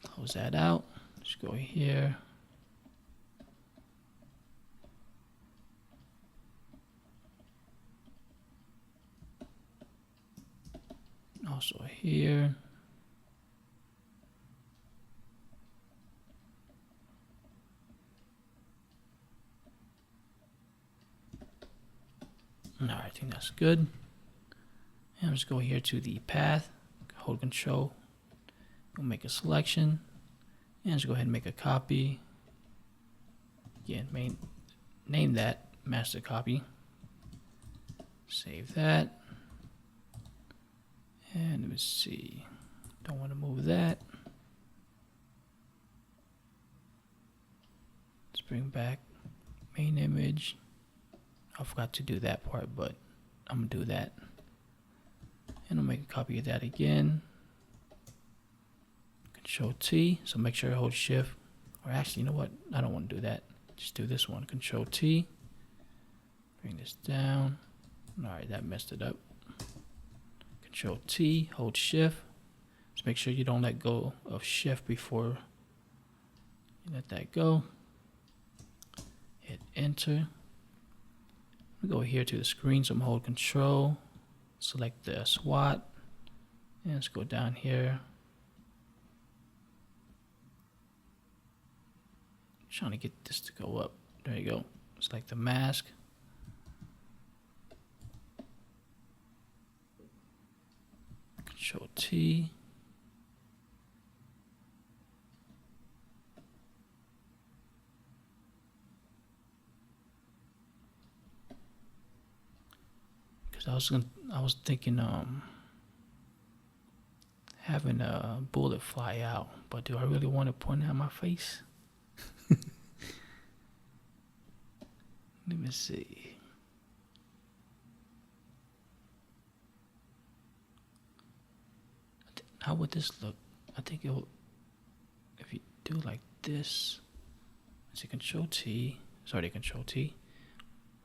Close that out. Just go here. Also here. Alright, I think that's good. And just go here to the path, hold Control, we'll make a selection, and just go ahead and make a copy. Again, name that master copy. Save that. And let me see. Don't want to move that. Let's bring back main image. I forgot to do that part, but I'm gonna do that. And I'll make a copy of that again. Control T, so make sure I hold Shift. Or actually, you know what? I don't want to do that. Just do this one. Control T. Bring this down. Alright, that messed it up. Control T, hold Shift. Just make sure you don't let go of Shift before you let that go. Hit Enter. We go here to the screen, so I'm hold Control, select the SWAT, and let's go down here. trying to get this to go up. There you go. Select the mask. Control T. Because I was thinking having a bullet fly out, but do I really want to point out my face? Let me see. How would this look? I think it will, if you do like this, let's see, Control T, sorry, Control T.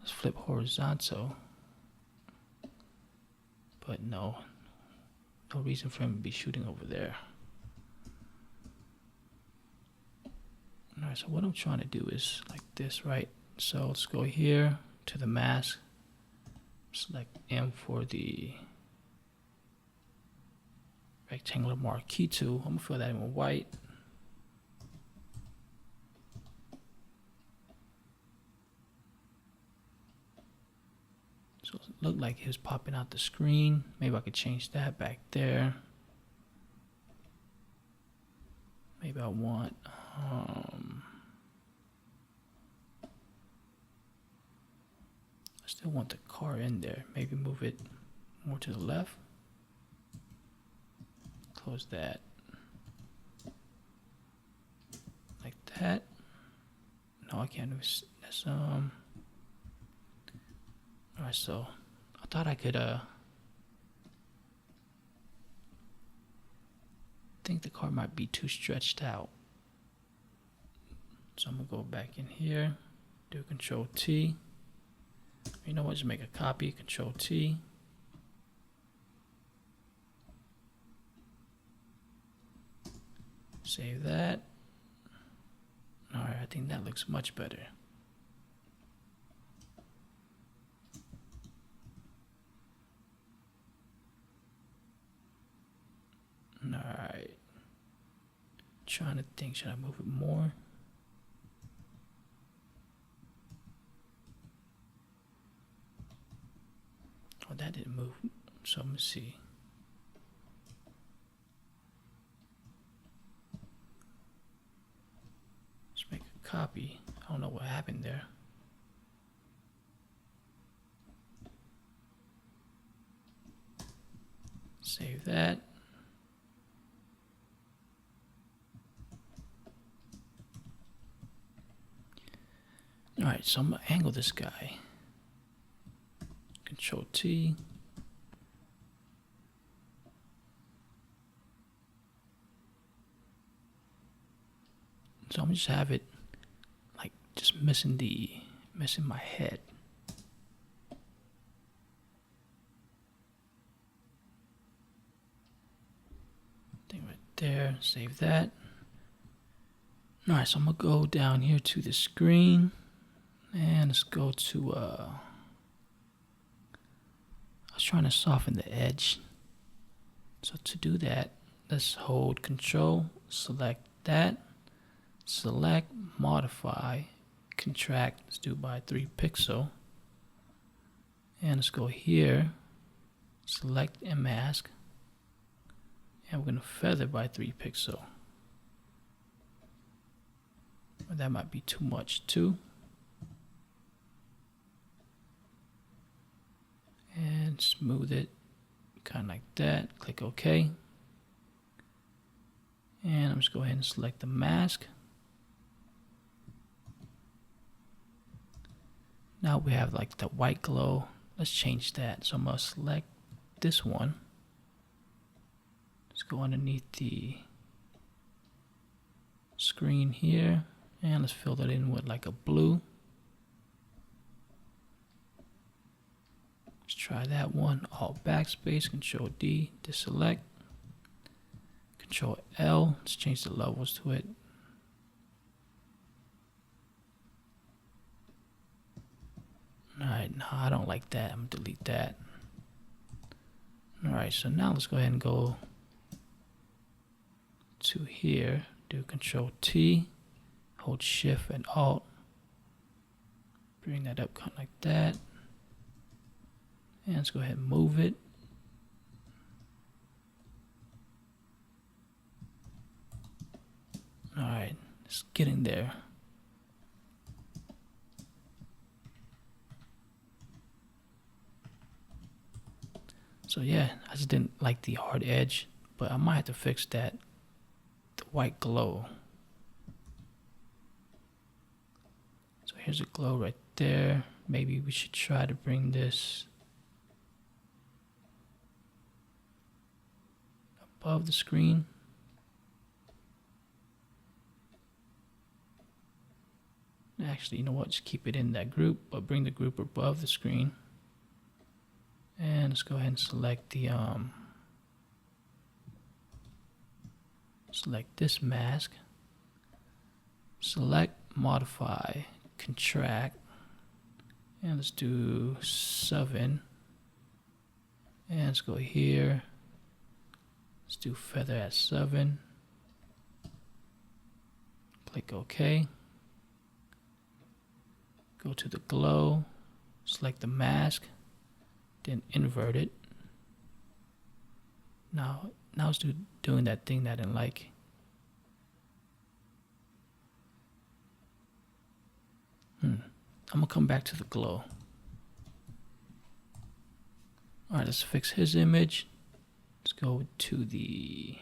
Let's flip horizontal. But no reason for him to be shooting over there. Alright, so what I'm trying to do is like this, right? So let's go here to the mask, select M for the rectangular marquee tool. I'm gonna fill that in with white. So it looked like it was popping out the screen. Maybe I could change that back there. Maybe I want I still want the car in there. Maybe move it more to the left. Close that. Like that. No, I can't do this. That's Alright, so I thought I could think the car might be too stretched out. So I'm gonna go back in here, do Control T. You know what, just make a copy, Control T. Save that. Alright, I think that looks much better. Alright. Trying to think, should I move it more? Oh, that didn't move. So let me see. Let's make a copy. I don't know what happened there. Save that. Alright, so I'm gonna angle this guy. Control T. So I'm gonna just have it like just missing my head. Thing right there, save that. Alright, so I'm gonna go down here to the screen and let's go to I was trying to soften the edge. So to do that, let's hold Control, select that, select, modify, contract, let's do by 3 pixel. And let's go here, select and mask, and we're gonna feather by 3 pixel. Or that might be too much too. And smooth it kind of like that. Click OK. And I'm just go ahead and select the mask. Now we have like the white glow. Let's change that. So I'm gonna select this one. Let's go underneath the screen here and let's fill that in with like a blue. Let's try that one. Alt backspace, Control D to select. Control L, let's change the levels to it. Alright, no, I don't like that. I'm gonna delete that. Alright, so now let's go ahead and go to here. Do Control T, hold Shift and Alt, bring that up kind of like that, and let's go ahead and move it. Alright, it's getting there. So yeah, I just didn't like the hard edge, but I might have to fix that, the white glow. So here's a glow right there. Maybe we should try to bring this above the screen. Actually, you know what? Just keep it in that group, but bring the group above the screen. And let's go ahead and select the select this mask. Select, modify, contract, and let's do 7. And let's go here. Let's do feather at 7. Click OK. Go to the glow, select the mask, then invert it. Now it's doing that thing that I didn't like. I'm gonna come back to the glow. Alright, let's fix his image. Let's go to the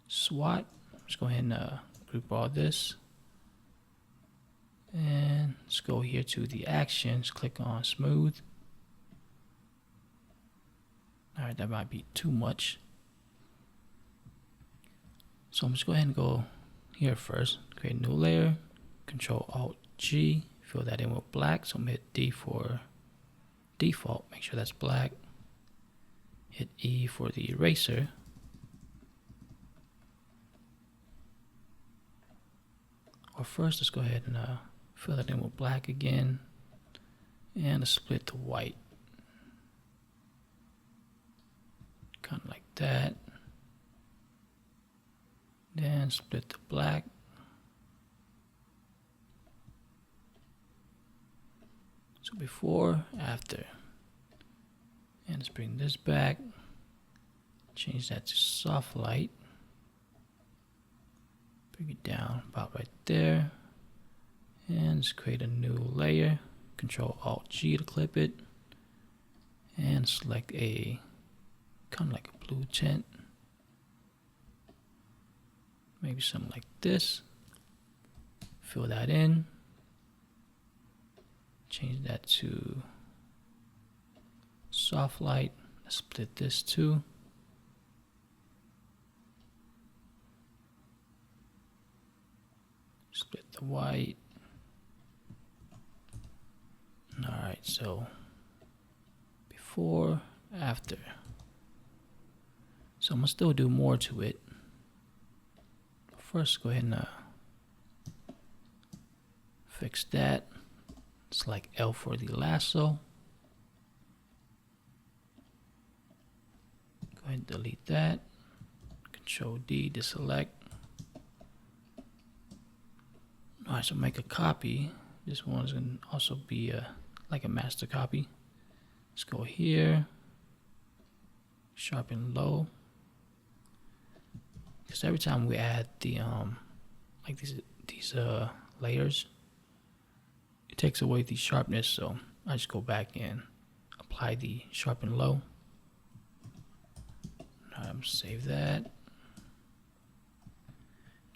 SWAT. Let's go ahead and group all this. And let's go here to the actions, click on smooth. Alright, that might be too much. So I'm just go ahead and go here first, create a new layer, Control Alt G, fill that in with black. So I'm gonna hit D for default, make sure that's black. Hit E for the eraser. Or first, let's go ahead and fill that in with black again, and let's split to white, kind of like that. Then split to black. So before, after, and let's bring this back. Change that to soft light. Bring it down about right there. And let's create a new layer. Control Alt G to clip it. And select a kind of like a blue tint. Maybe something like this. Fill that in. Change that to soft light. Let's split this too. Split the white. Alright, so before, after. So I'm gonna still do more to it. First, go ahead and fix that. Select L for the lasso. Go ahead and delete that. Control D to select. Alright, so make a copy. This one's gonna also be like a master copy. Let's go here. Sharpen low. Because every time we add the like these layers, it takes away the sharpness. So I just go back and apply the sharpen low. Alright, I'm gonna save that.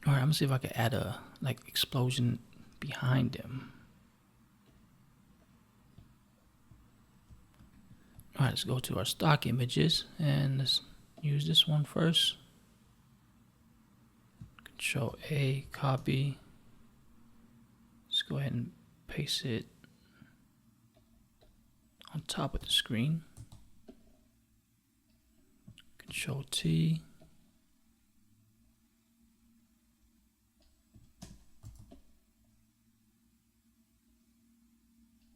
Alright, I'm gonna see if I can add a like explosion behind him. Alright, let's go to our stock images and let's use this one first. Control A, copy. Let's go ahead and paste it on top of the screen. Control T.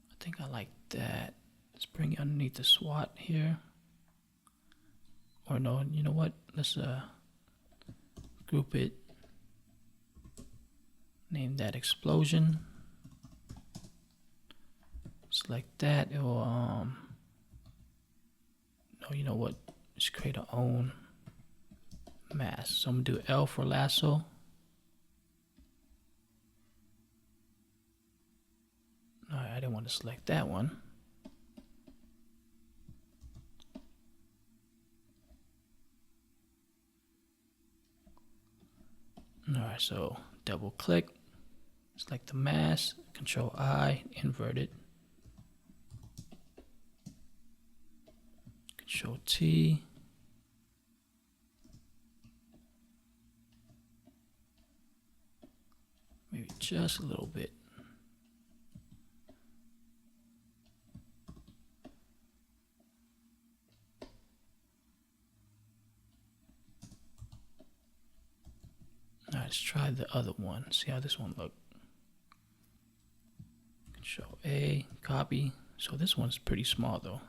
I think I like that. Let's bring it underneath the SWAT here. Or no, you know what? Let's group it Name that explosion. Select that. Or no, you know what? Just create our own mask. So I'm gonna do L for lasso. Alright, I didn't want to select that one. Alright, so double click, select the mask, Control I, invert it. Control T. Maybe just a little bit. Alright, let's try the other one. See how this one looks. Control A, copy. So this one's pretty small though.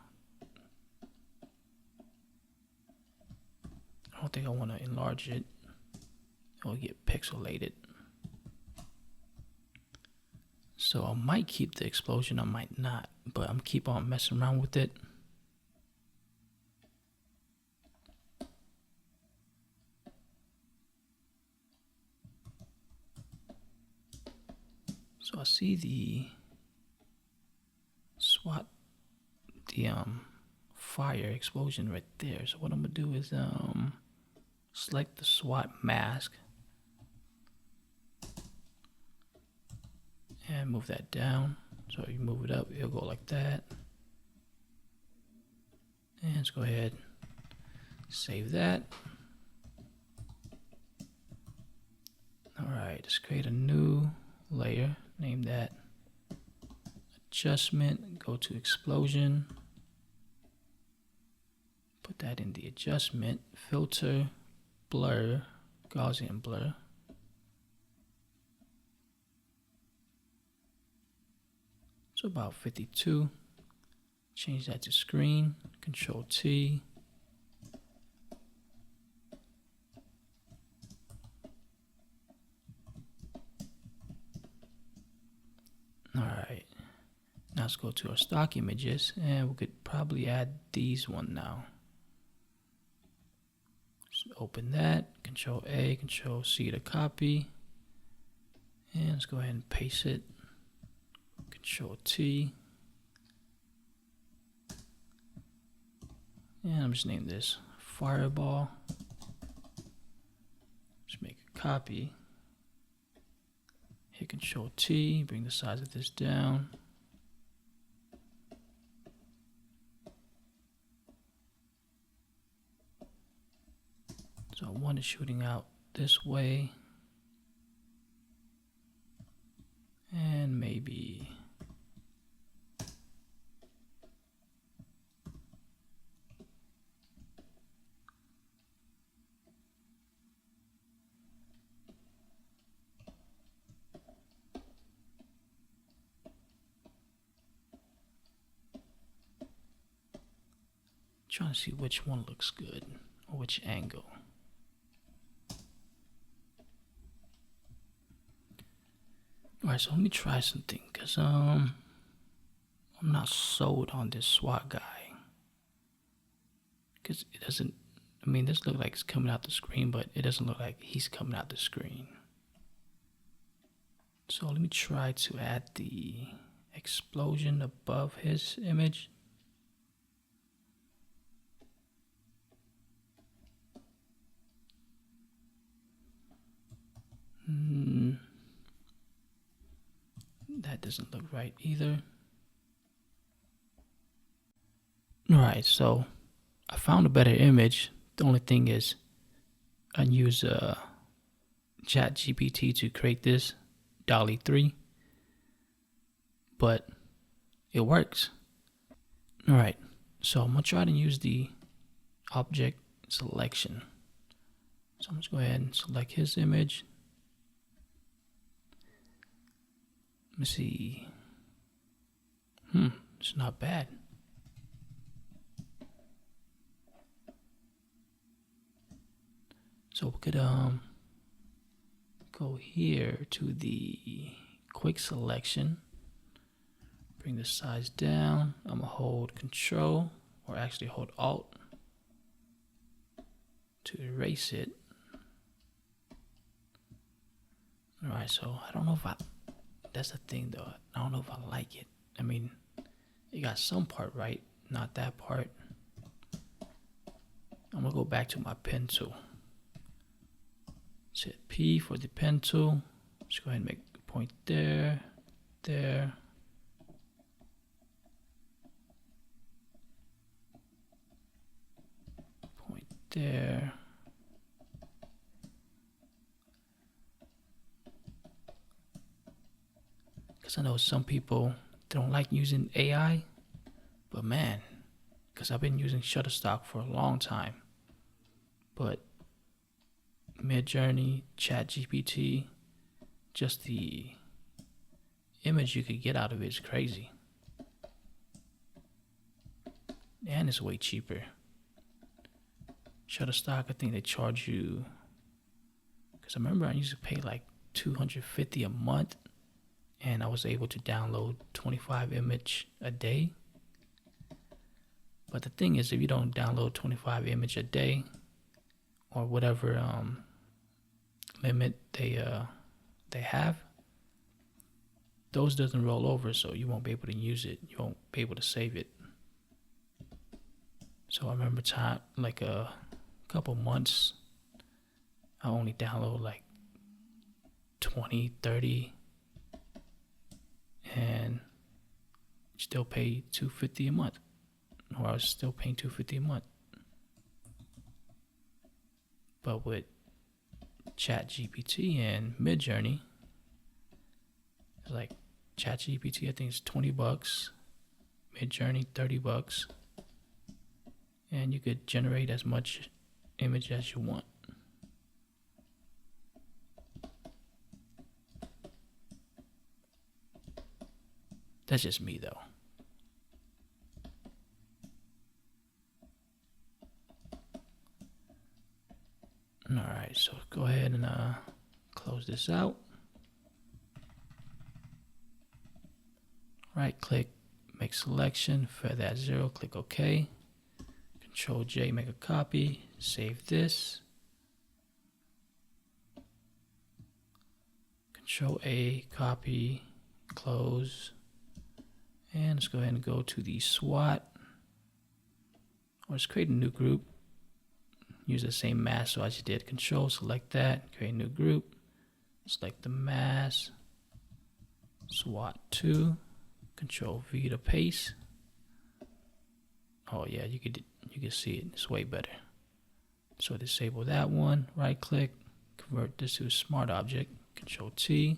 I don't think I want to enlarge it. It'll get pixelated. So I might keep the explosion, I might not, but I'm keep on messing around with it. So I see the SWAT, the fire explosion right there. So what I'm gonna do is select the SWAT mask and move that down. So you move it up, it'll go like that. And let's go ahead, save that. All right, let's create a new layer. Name that adjustment. Go to explosion. Put that in the adjustment. Filter, blur, Gaussian blur. So about 52. Change that to screen. Control T. Alright, now let's go to our stock images and we could probably add these one now. So open that, Control A, Control C to copy, and let's go ahead and paste it. Control T, and I'm just naming this Fireball. Just make a copy. Hit Control T, bring the size of this down. So one is shooting out this way. And maybe trying to see which one looks good or which angle. Alright, so let me try something because I'm not sold on this SWAT guy. Because it doesn't, I mean, this looks like it's coming out the screen, but it doesn't look like he's coming out the screen. So let me try to add the explosion above his image. That doesn't look right either. Alright, so I found a better image. The only thing is I use ChatGPT to create this DALL-E 3, but it works. Alright, so I'm gonna try to use the object selection. So I'm just go ahead and select his image. Let me see. It's not bad. So we could go here to the quick selection, bring the size down. I'm gonna hold Control, or actually hold Alt to erase it. Alright, so I don't know if that's the thing though, I don't know if I like it. I mean, you got some part right, not that part. I'm gonna go back to my pen tool. Let's hit P for the pen tool. Let's go ahead and make a point there, there. Point there. Because I know some people don't like using AI, but man, because I've been using Shutterstock for a long time. But Midjourney, ChatGPT, just the image you could get out of it is crazy. And it's way cheaper. Shutterstock, I think they charge you, because I remember I used to pay like $250 a month, and I was able to download 25 images a day. But the thing is, if you don't download 25 images a day, or whatever limit they have, those doesn't roll over, so you won't be able to use it. You won't be able to save it. So I remember like a couple months, I only download like 20, 30, and still pay $250 a month. Or I was still paying $250 a month. But with ChatGPT and Midjourney, it's like ChatGPT, I think it's $20, Midjourney $30, and you could generate as much image as you want. That's just me though. Alright, so go ahead and close this out. Right click, make selection, feather at 0, click OK. Control J, make a copy, save this. Control A, copy, close. And let's go ahead and go to the Swat. Or let's create a new group. Use the same mask, so I just did Control, select that, create a new group, select the mask, SWAT 2, Control V to paste. Oh yeah, you could see it, it's way better. So disable that one, right click, convert this to a smart object, Control T.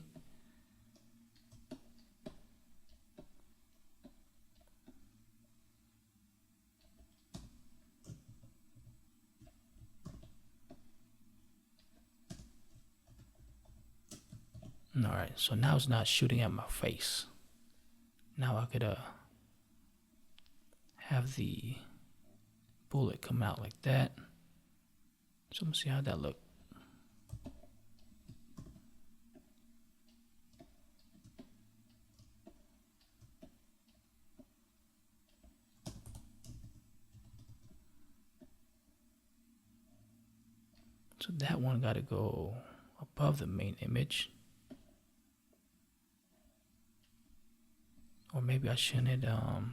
Alright, so now it's not shooting at my face. Now I could have the bullet come out like that. So let's see how that look. So that one got to go above the main image. Or maybe I shouldn't have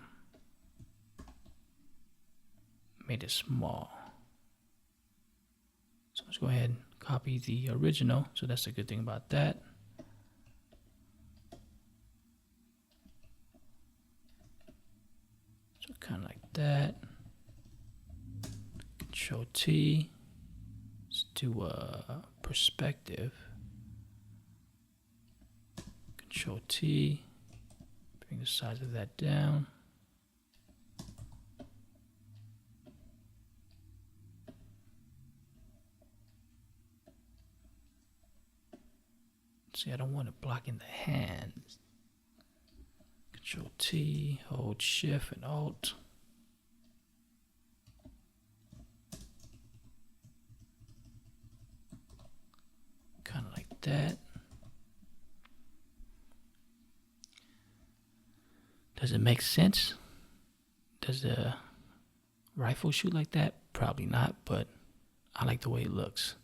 made it small. So let's go ahead and copy the original. So that's the good thing about that. So kind of like that. Control T. Let's do a perspective. Control T. Bring the size of that down. See, I don't want it blocking the hands. Control T, hold Shift and Alt. Kind of like that. Does it make sense? Does the rifle shoot like that? Probably not, but I like the way it looks.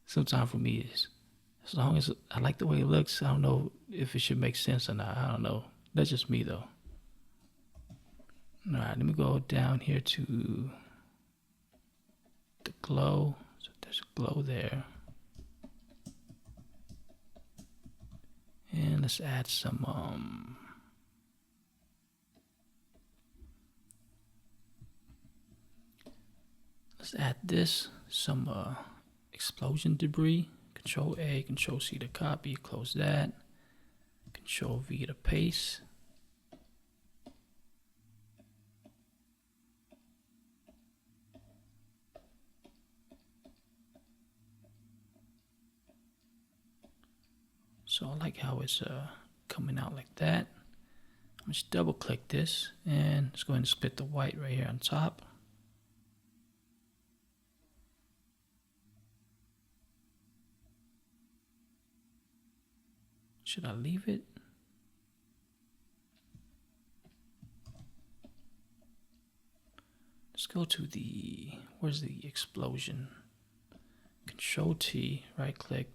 Sometimes for me, as long as I like the way it looks, I don't know if it should make sense or not. I don't know. That's just me though. All right, let me go down here to the glow. So there's a glow there. And let's add some let's add some explosion debris. Control A, Control C to copy, close that. Control V to paste. So I like how it's coming out like that. I'm just double click this and let's go ahead and split the white right here on top. Should I leave it? Let's go to where's the explosion? Control T, right click.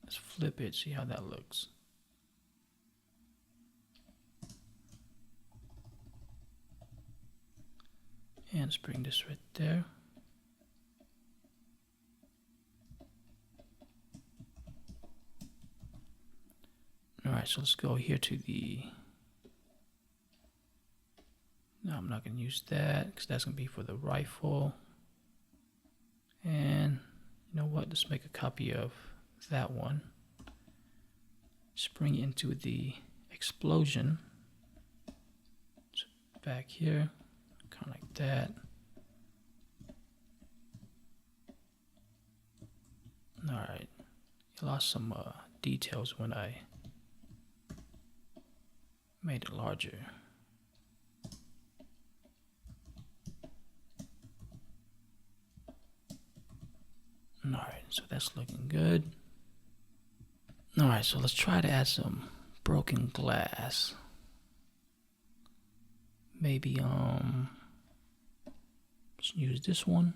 Let's flip it, see how that looks. And let's bring this right there. Alright, so let's go here to no, I'm not going to use that because that's going to be for the rifle. And you know what, let's make a copy of that one. Just bring it into the explosion. So back here, kind of like that. Alright, you lost some details when I made it larger. Alright, so that's looking good. Alright, so let's try to add some broken glass. Maybe let's use this one.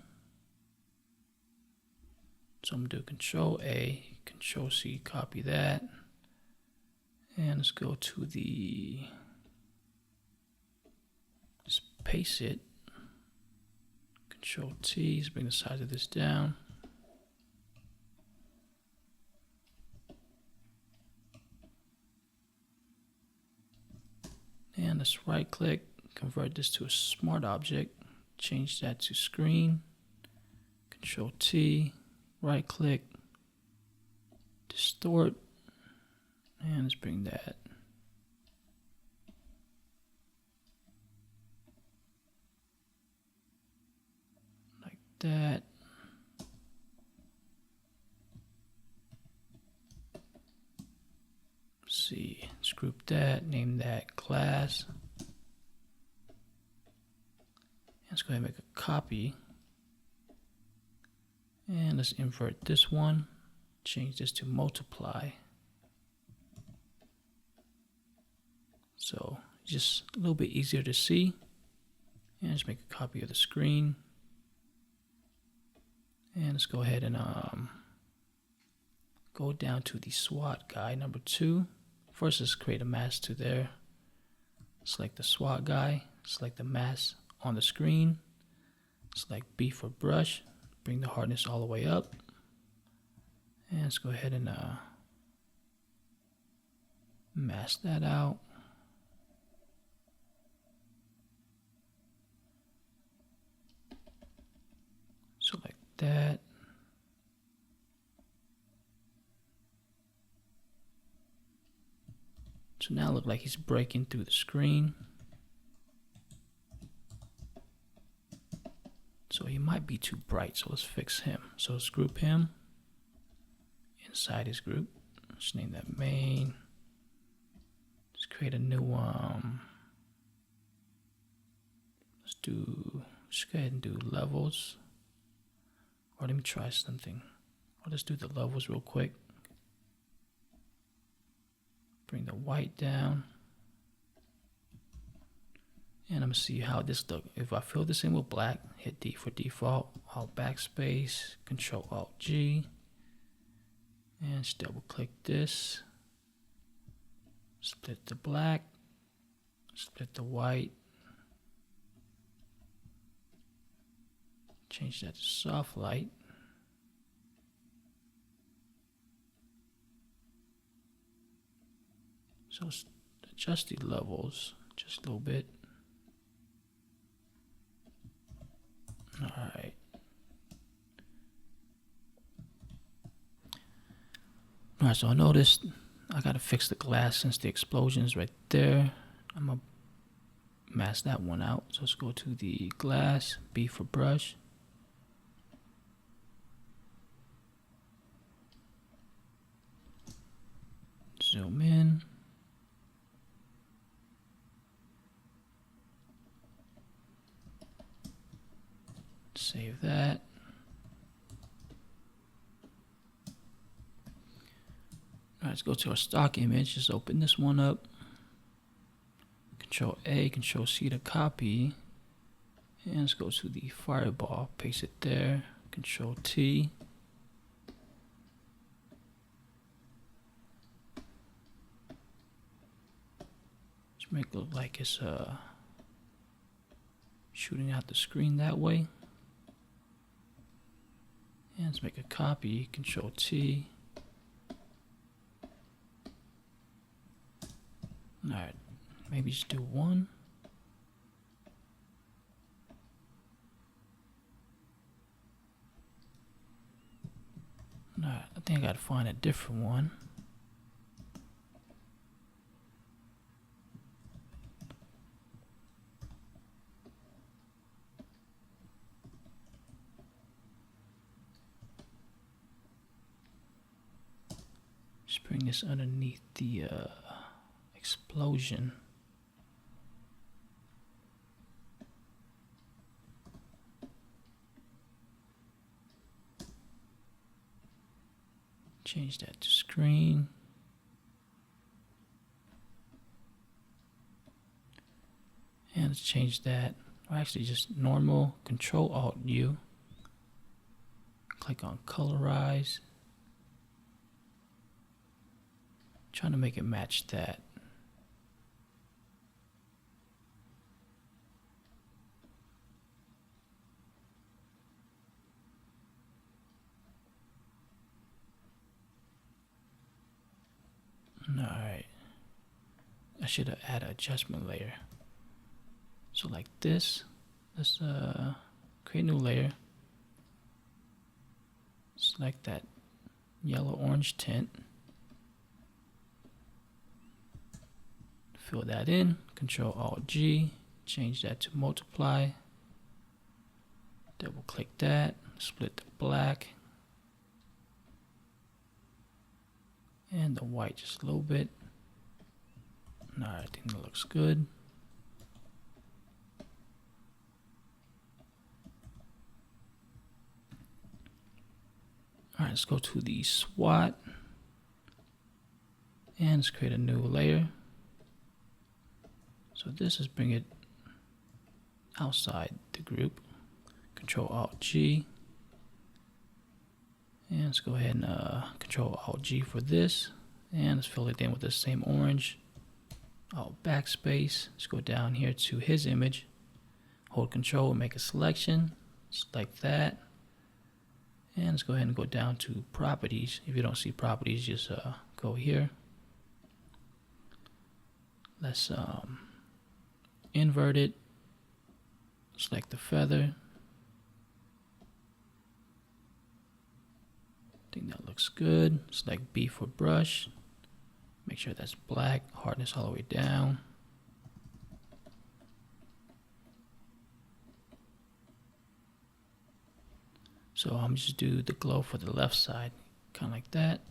So I'm gonna do Control A, Control C, copy that. And let's go to let's paste it. Control T, let's bring the size of this down. And let's right click, convert this to a smart object, change that to screen. Control T, right click, distort. And let's bring that. Like that. Let's see, let's group that, name that class. Let's go ahead and make a copy. And let's invert this one, change this to multiply. So just a little bit easier to see. And just make a copy of the screen. And let's go ahead and go down to the Swat Guy number 2. First, let's create a mask to there. Select the Swat Guy, select the mask on the screen. Select B for brush, bring the hardness all the way up. And let's go ahead and mask that out. So like that. So now it looks like he's breaking through the screen. So he might be too bright, so let's fix him. So let's group him inside his group. Let's name that main. Let's create a new let's go ahead and do levels. Or let me try something I'll just do the levels real quick. Bring the white down. And I'm gonna see how this looks. If I fill this in with black, hit D for default, Alt backspace, Control Alt G, and just double click this. Split the black, split the white, change that to soft light. So adjust the levels just a little bit. Alright. Alright, so I noticed I gotta fix the glass since the explosion is right there. I'm gonna mask that one out. So let's go to the glass, B for brush. Zoom in. Save that. All right, let's go to our stock image. Just open this one up. Control A, Control C to copy. And let's go to the fireball. Paste it there. Control T. Just make it look like it's shooting out the screen that way. And let's make a copy, Control T. Alright, maybe just do one. Alright, I think I gotta find a different one. Just bring this underneath the explosion. Change that to screen. And let's change that, or actually just normal, Control Alt U. Click on colorize. Trying to make it match that. Alright. I should have added an adjustment layer. So like this. Let's create a new layer. Select that yellow orange tint. Fill that in, Control Alt G, change that to multiply. Double click that, split the black and the white just a little bit. Alright, I think that looks good. Alright, let's go to the SWAT and let's create a new layer. So this is bring it outside the group. Control Alt G. And let's go ahead and Control Alt G for this. And let's fill it in with the same orange. Alt backspace. Let's go down here to his image. Hold Control and make a selection. Select that. And let's go ahead and go down to properties. If you don't see properties, just go here. Let's invert it. Select the feather. I think that looks good. Select B for brush. Make sure that's black. Hardness all the way down. So I'm just do the glow for the left side, kind of like that.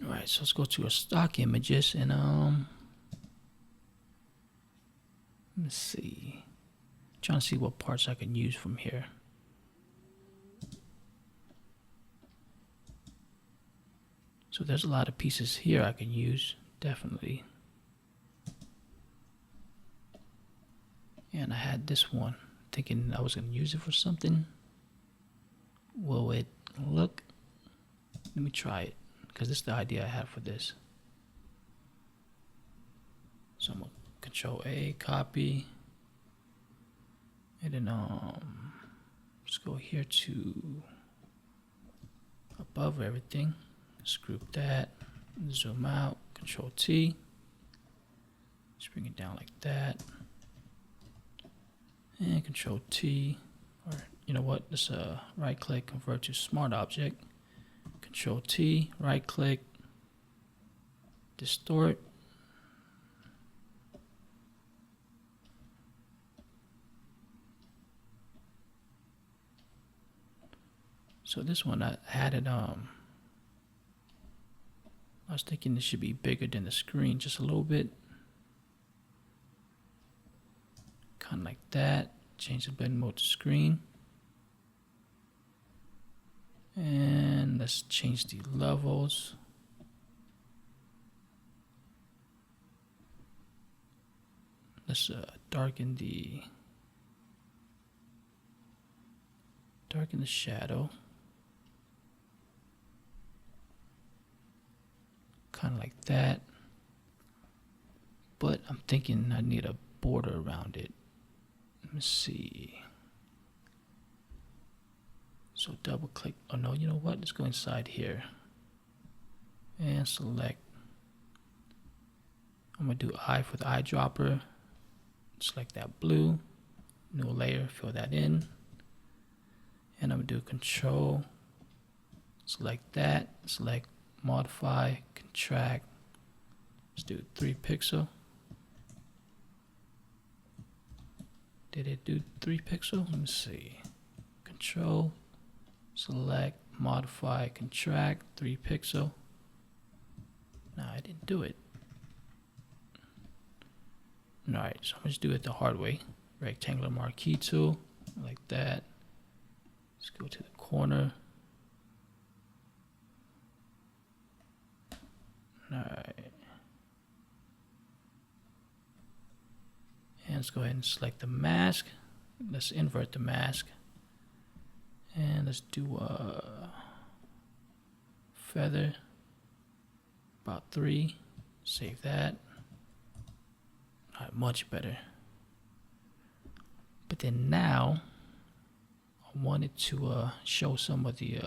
All right, so let's go to our stock images and let's see. Trying to see what parts I can use from here. So there's a lot of pieces here I can use, definitely. And I had this one, thinking I was going to use it for something. Will it look? Let me try it, because this is the idea I had for this. So I'm going to Control A, copy. And then let's go here to above everything. Let's group that, zoom out, Control T. Just bring it down like that. And Control T, or you know what, let's right click, convert to smart object. Control T, right click, distort. So this one I had it, I was thinking it should be bigger than the screen just a little bit. Kind of like that. Change the blend mode to screen. And let's change the levels. Let's darken the shadow. Kind of like that. But I'm thinking I need a border around it. Let me see. So double click. Oh no, you know what? Let's go inside here and select. I'm gonna do eye for the eyedropper. Select that blue, new layer, fill that in. And I'm gonna do control, select that, select modify, contract. Let's do 3 pixel. Did it do 3 pixel? Let me see. Control, select, modify, contract, 3 pixel. No, I didn't do it. Alright, so I'm gonna just do it the hard way. Rectangular marquee tool, like that. Let's go to the corner. Alright. And let's go ahead and select the mask. Let's invert the mask. And let's do a feather. About 3. Save that. Alright, much better. But then now, I wanted to show some of the,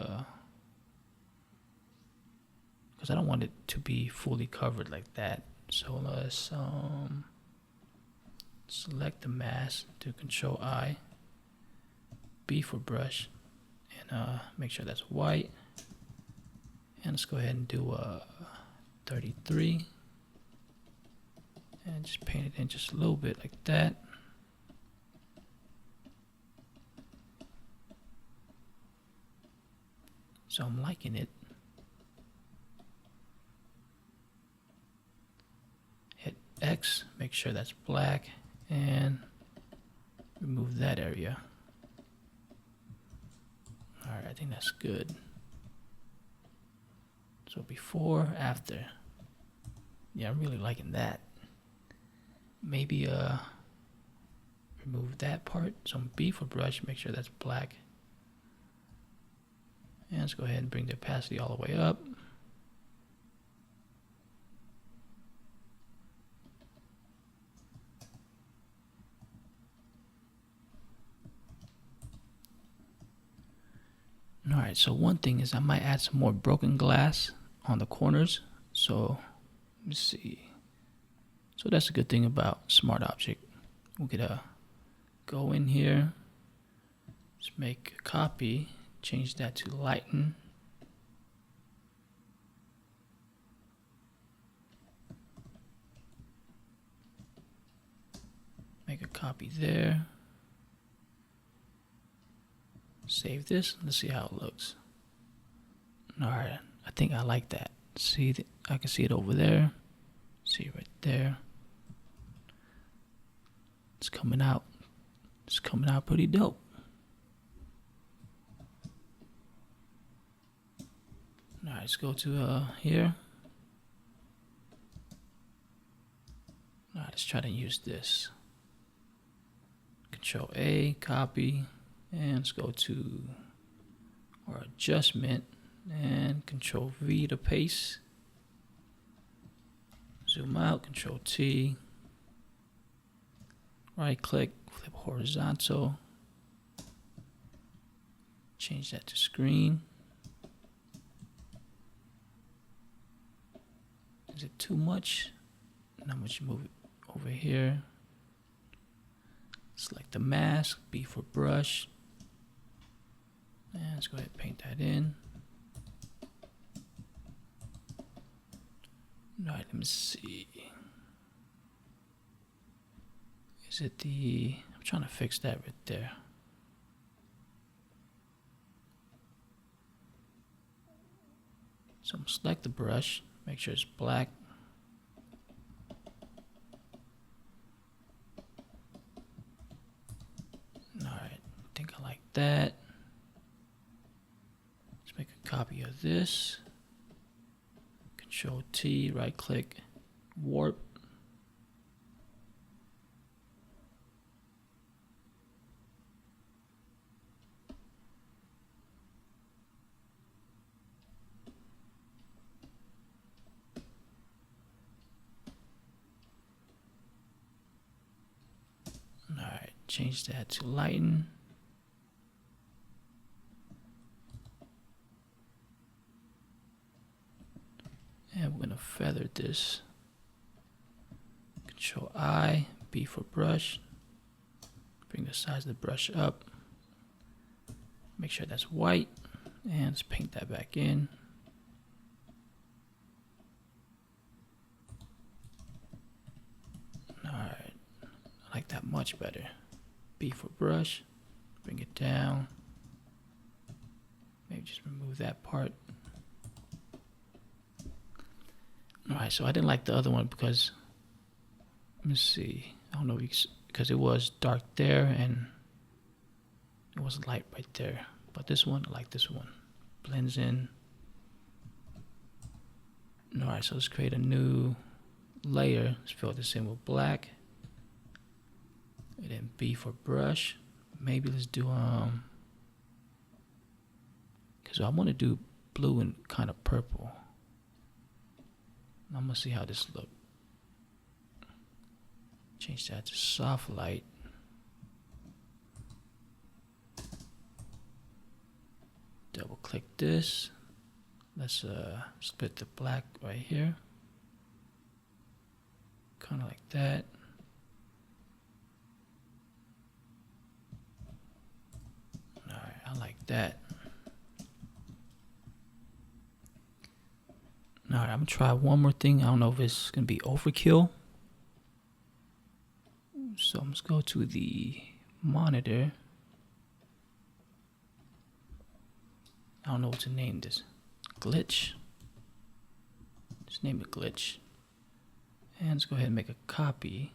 because I don't want it to be fully covered like that. So let's select the mask, do Control I, B for brush, and make sure that's white. And let's go ahead and do 33. And just paint it in just a little bit like that. So I'm liking it. Hit X, make sure that's black, and remove that area. Alright, I think that's good. So before, after. Yeah, I'm really liking that. Maybe remove that part. So B for brush, make sure that's black. And let's go ahead and bring the opacity all the way up. Alright, so one thing is I might add some more broken glass on the corners. So let me see. So that's a good thing about Smart Object. We could go in here, just make a copy, change that to lighten. Make a copy there. Save this. Let's see how it looks. Alright, I think I like that. See, I can see it over there. See it right there. It's coming out. It's coming out pretty dope. All right, let's go to here. All right, let's try to use this. Control A, copy, and let's go to our adjustment and Control V to paste. Zoom out, Control T. Right click, flip horizontal. Change that to screen. Is it too much? Now I'm going to move it over here. Select the mask, B for brush. And let's go ahead and paint that in. Alright, let me see. Is it the... I'm trying to fix that right there. So I'm going to select the brush, make sure it's black. Alright, I think I like that. Let's make a copy of this. Control T, right click, warp. Alright, change that to lighten. And we're going to feather this. Control I, B for brush. Bring the size of the brush up. Make sure that's white. And let's paint that back in. Alright, I like that much better. B for brush. Bring it down. Maybe just remove that part. Alright, so I didn't like the other one because, let me see, I don't know, because it was dark there and it was light right there. But this one, I like this one. Blends in. Alright, so let's create a new layer. Let's fill this in with black. And then B for brush. Maybe let's do, because I want to do blue and kind of purple. I'm gonna see how this looks. Change that to soft light. Double click this. Let's split the black right here. Kind of like that. Alright, I like that. Alright, I'm gonna try one more thing. I don't know if it's gonna be overkill. So let's go to the monitor. I don't know what to name this. Glitch. Just name it glitch. And let's go ahead and make a copy.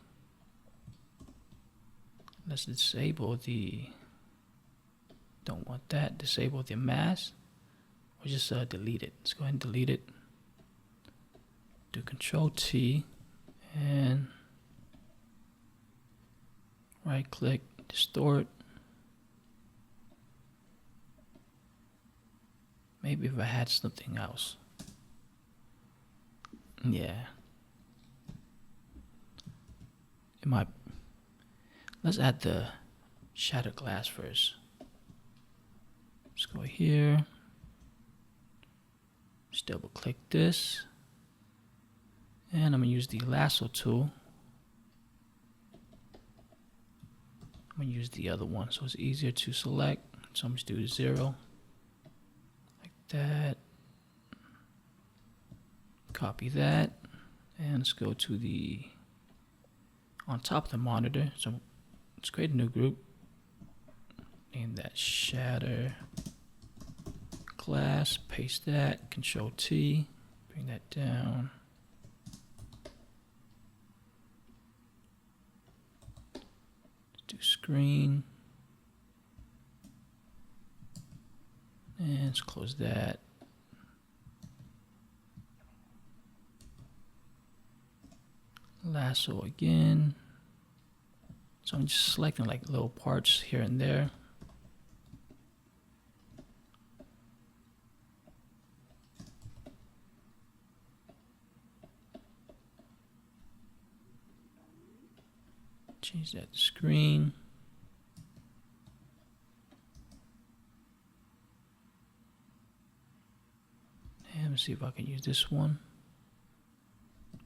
Let's disable the... Don't want that. Disable the mask. Or just delete it. Let's go ahead and delete it. Do Control T and right click, distort. Maybe if I had something else. Yeah. It might. Let's add the shattered glass first. Let's go here. Just double click this. And I'm going to use the lasso tool. I'm going to use the other one so it's easier to select. So I'm just do 0. Like that. Copy that. And let's go to the, on top of the monitor. So let's create a new group. Name that shatter glass. Paste that. Control T. Bring that down. Do screen. let's close that. Lasso again. So I'm just selecting like little parts here and there. Change that to screen. And let's see if I can use this one.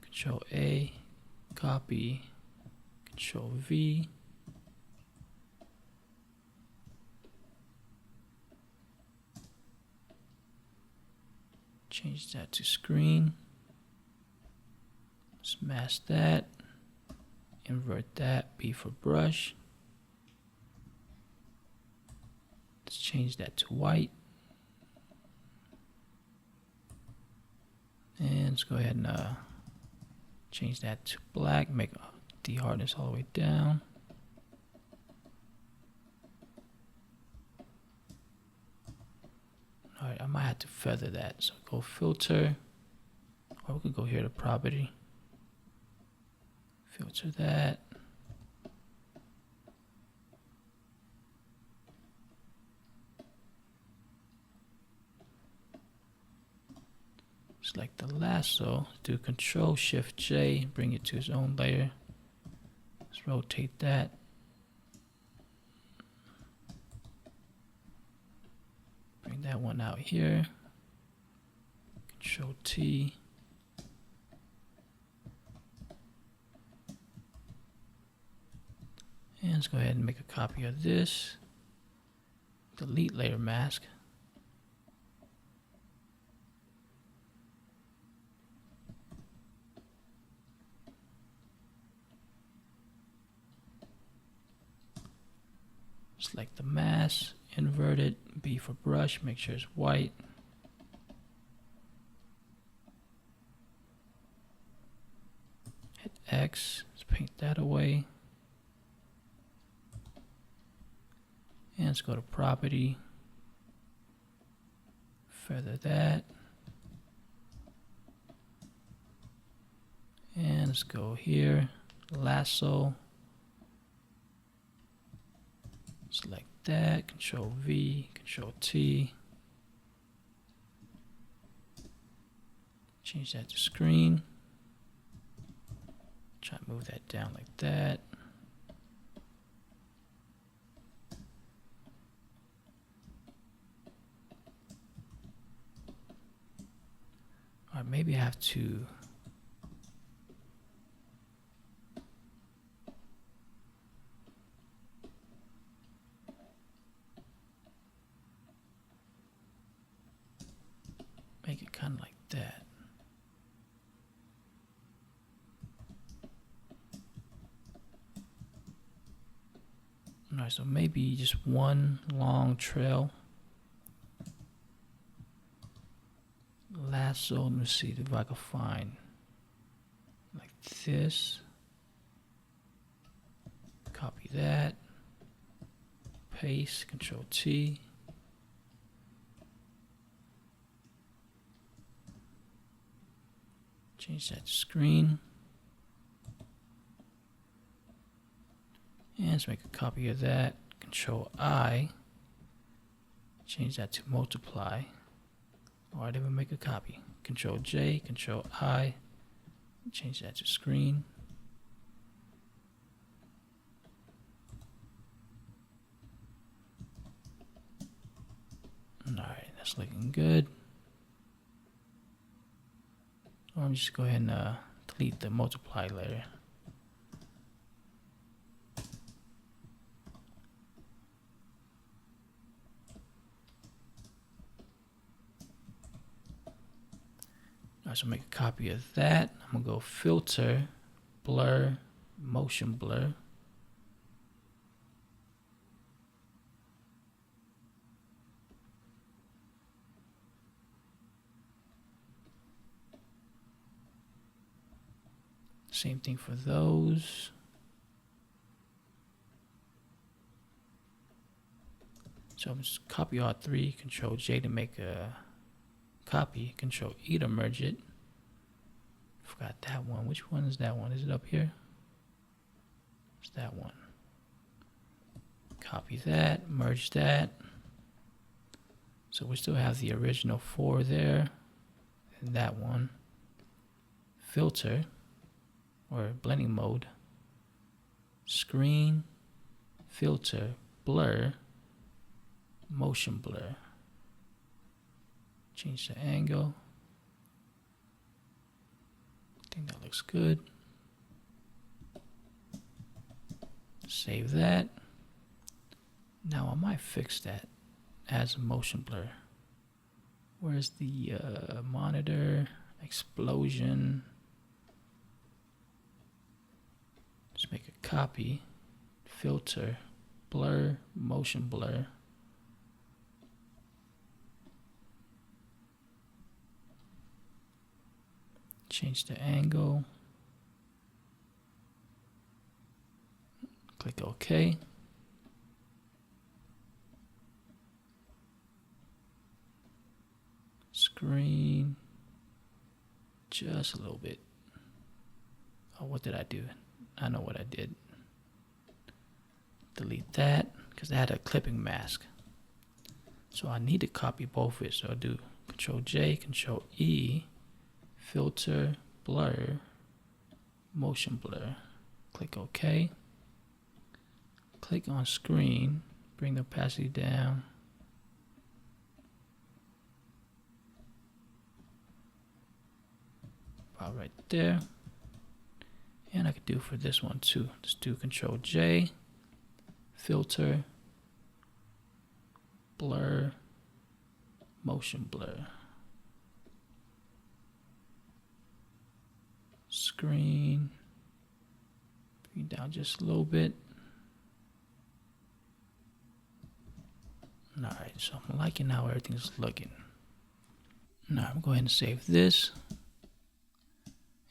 Control A, copy, Control V. Change that to screen. Let's mask that. Invert that, B for brush. Let's change that to white. And let's go ahead and change that to black, make the hardness all the way down. Alright, I might have to feather that. So go filter, or we can go here to property. Filter that. Select the lasso, do Control Shift J, bring it to its own layer. Let's rotate that. Bring that one out here. Control T. And let's go ahead and make a copy of this. Delete layer mask. Select the mask, invert it, B for brush, make sure it's white. Hit X, let's paint that away. And let's go to property, feather that. And let's go here, lasso. Select that, Control V, Control T. Change that to screen. Try to move that down like that. Or maybe I have to make it kind of like that. Alright, so maybe just one long trail. Lasso, let me see if I can find like this. Copy that. Paste, Control T. Change that to screen. And let's make a copy of that. Control I. Change that to multiply. Or I didn't make a copy. Control J, Control I. Change that to screen. Alright, that's looking good. Or I'm just go ahead and delete the multiply layer. Alright, so make a copy of that. I'm gonna go filter, blur, motion blur. Same thing for those. So I'm just copy all three, Control J to make a copy, Control E to merge it. Forgot that one. Which one is that one? Is it up here? It's that one. Copy that, merge that. So we still have the original 4 there, and that one. Filter, or blending mode. Screen, filter, blur, motion blur. Change the angle. I think that looks good. Save that. Now I might fix that as a motion blur. Where's the monitor, explosion? Just make a copy, filter, blur, motion blur. Change the angle. Click OK. Screen. Just a little bit. Oh, what did I do? I know what I did. Delete that because I had a clipping mask. So I need to copy both of it. So I'll do Control J, Control E, filter, blur, motion blur. Click OK. Click on screen, bring the opacity down. About right there. And I could do for this one too. Just do Control J, filter, blur, motion blur. Screen, bring it down just a little bit. Alright, so I'm liking how everything's looking. Now I'm going to go ahead and save this.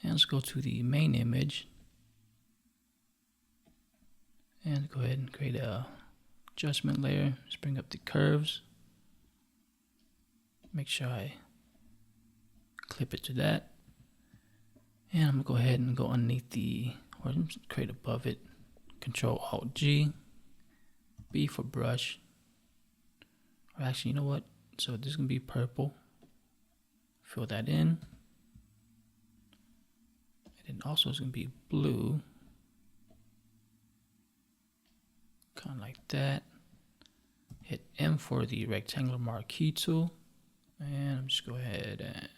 And let's go to the main image. And go ahead and create a adjustment layer. Just bring up the curves. Make sure I clip it to that. And I'm going to go ahead and go underneath the, or create above it. Control Alt G. B for brush. Or actually, you know what? So this is going to be purple. Fill that in. And then also it's going to be blue. Kind of like that. Hit M for the rectangular marquee tool. And I'm just go ahead and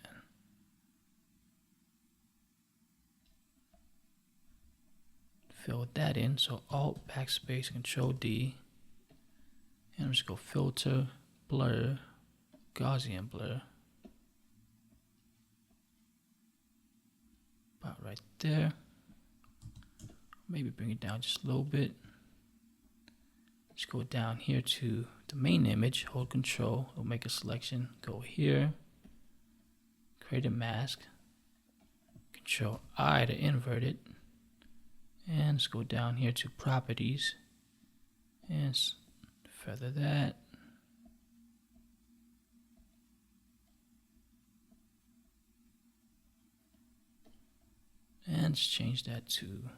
fill that in. So Alt, backspace, Control D. And I'm just go filter, blur, Gaussian blur. About right there. Maybe bring it down just a little bit. Just go down here to the main image, hold Control, it'll make a selection. Go here, create a mask, Control I to invert it, and let's go down here to properties and feather that. And let's change that to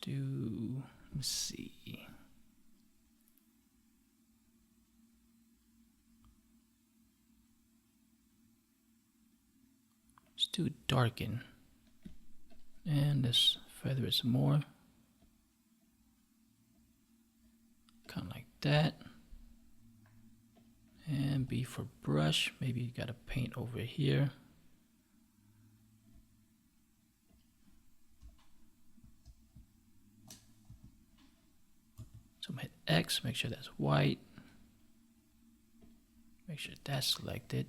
do, let's see. Let's do darken. And let's feather it some more. Kind of like that. And B for brush. Maybe you gotta paint over here. So I'm gonna hit X, make sure that's white. Make sure that's selected.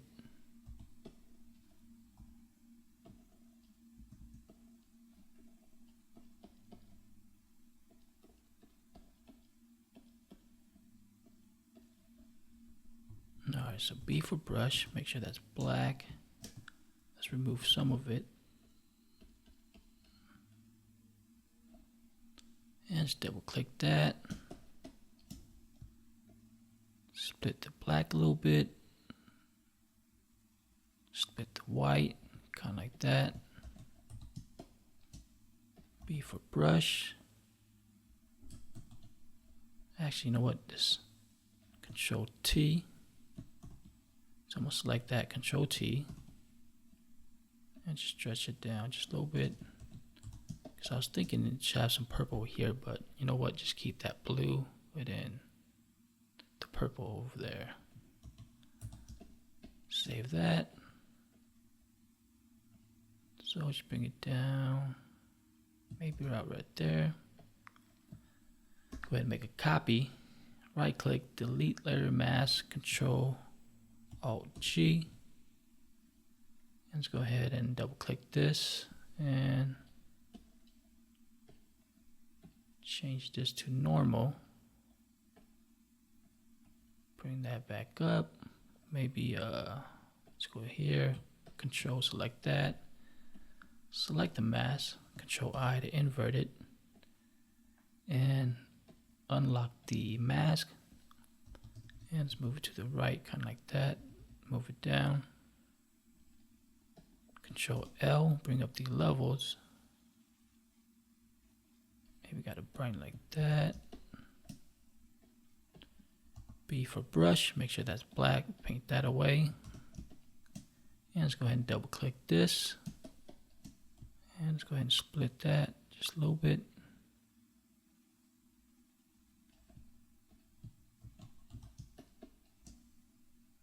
Alright, so B for brush, make sure that's black. Let's just remove some of it. And just double click that. Split the black a little bit. Split the white, kind of like that. B for brush. Actually, you know what? This Control T. So I'm gonna select that, Control T, and just stretch it down just a little bit. Because I was thinking it should have some purple here, but you know what? Just keep that blue within the purple over there. Save that. So just bring it down, maybe right there. Go ahead and make a copy. Right click, delete layer mask, Control Alt G. And let's go ahead and double click this and change this to normal. Bring that back up. Maybe let's go here, Control select that. Select the mask, Control I to invert it, and unlock the mask. And let's move it to the right, kind of like that. Move it down. Control L, bring up the levels. Maybe got to brighten like that. B for brush, make sure that's black, paint that away. And let's go ahead and double click this. And let's go ahead and split that just a little bit.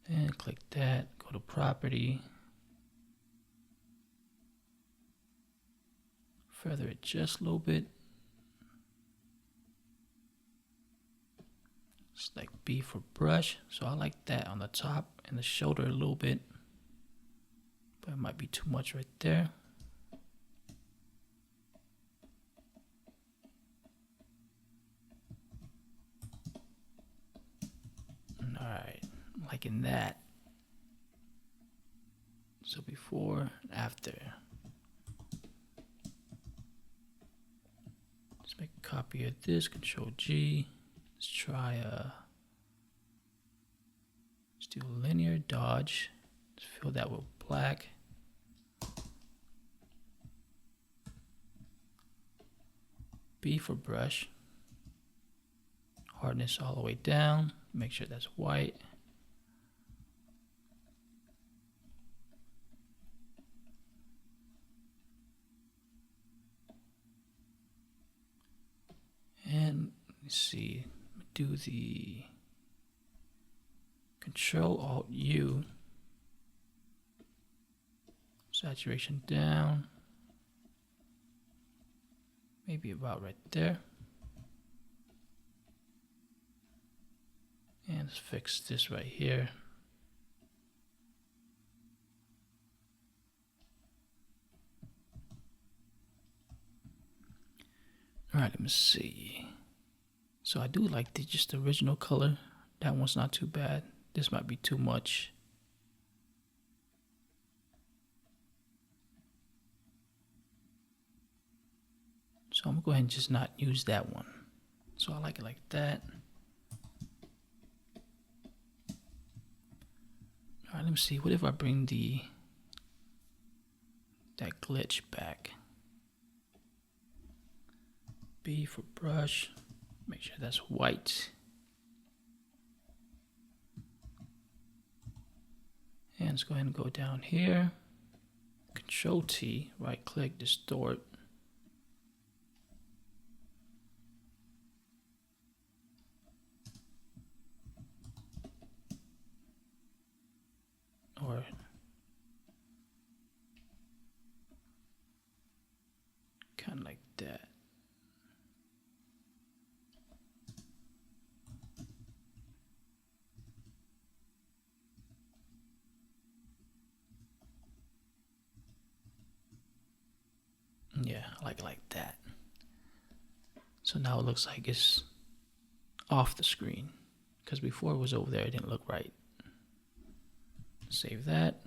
And click that, go to property. Feather it just a little bit. Select B for brush. So I like that on the top and the shoulder a little bit. But it might be too much right there. Alright, I'm liking that. So before and after. Let's make a copy of this, Control G. Let's try let's do a linear dodge. Let's fill that with black. B for brush. Hardness all the way down. Make sure that's white. And let's see, do the Control Alt U. Saturation down. Maybe about right there. And let's fix this right here. All right, let me see. So I do like just the original color. That one's not too bad. This might be too much. So I'm gonna go ahead and just not use that one. So I like it like that. All right, let me see. What if I bring that glitch back? B for brush. Make sure that's white. And let's go ahead and go down here. Control T, right click, distort. Or kind of like that. Yeah, I like it like that. So now it looks like it's off the screen, because before it was over there, it didn't look right. Save that.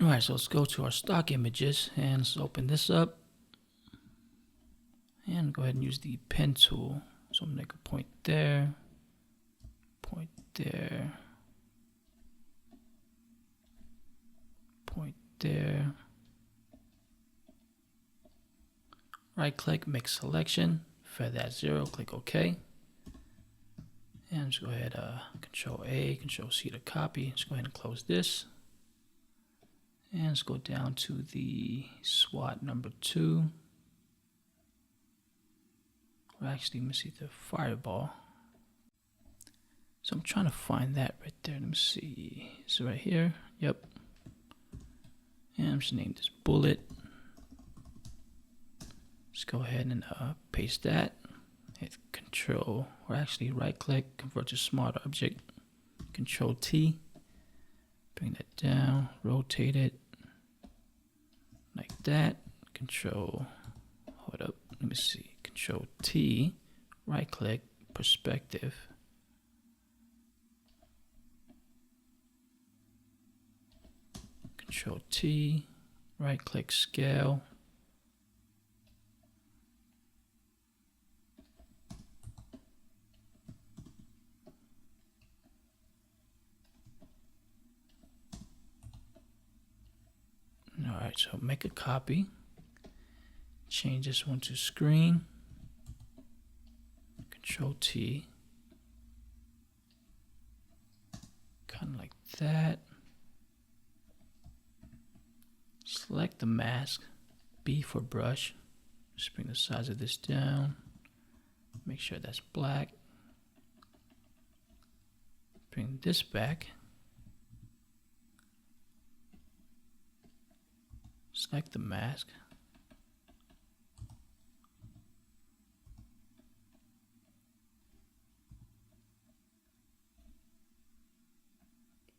Alright, so let's go to our stock images and let's open this up. And go ahead and use the pen tool. So I'm going to make a point there, point there, point there. Right click, make selection, feather at 0, click OK. And let's go ahead, Control A, Control C to copy. Let's go ahead and close this. And let's go down to the SWAT number 2. Or actually, let me see the fireball. So I'm trying to find that right there. Let me see. Is it right here? Yep. And I'm just name this bullet. Let's go ahead and paste that. Hit Control, or actually right click, convert to smart object. Control T. Bring that down, rotate it like that. Control, hold up, let me see. Control T, right click, perspective. Control T, right click, scale. Alright, so make a copy. Change this one to screen. Control T. Kind of like that. Select the mask. B for brush. Just bring the size of this down. Make sure that's black. Bring this back. Select the mask.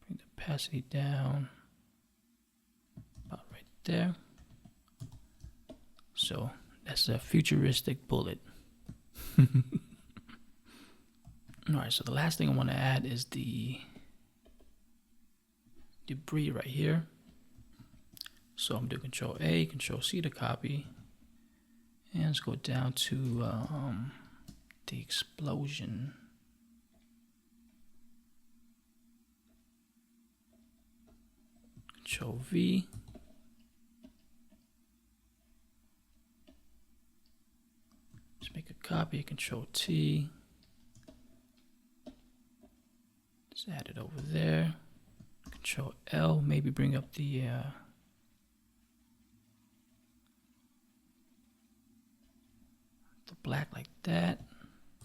Bring the opacity down about right there. So that's a futuristic bullet. Alright, so the last thing I want to add is the debris right here. So I'm doing Control A, Control C to copy. And let's go down to the explosion. Control V. Let's make a copy, Control T. Just add it over there. Control L, maybe bring up the black like that.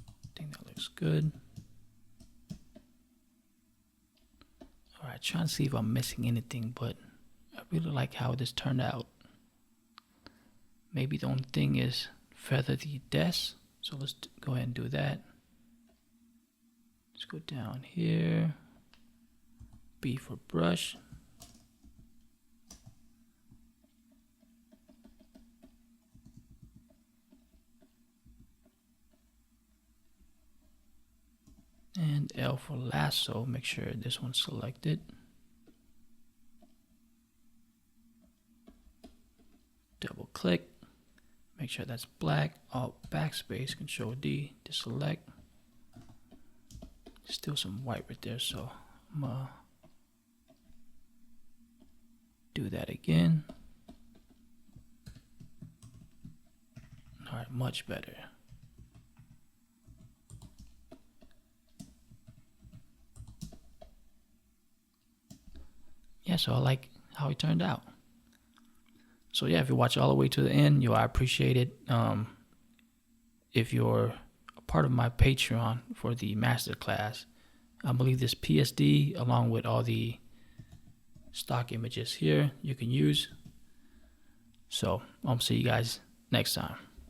I think that looks good. Alright, trying to see if I'm missing anything, but I really like how this turned out. Maybe the only thing is feather the desk. So let's go ahead and do that. Let's go down here. B for brush. And L for lasso, make sure this one's selected. Double click, make sure that's black, Alt backspace, Control D to select. Still some white right there, so I'm gonna do that again. Alright, much better. Yeah, so I like how it turned out. So yeah, if you watch all the way to the end, I appreciate it. If you're a part of my Patreon for the masterclass, I believe this PSD along with all the stock images here you can use. So I'll see you guys next time.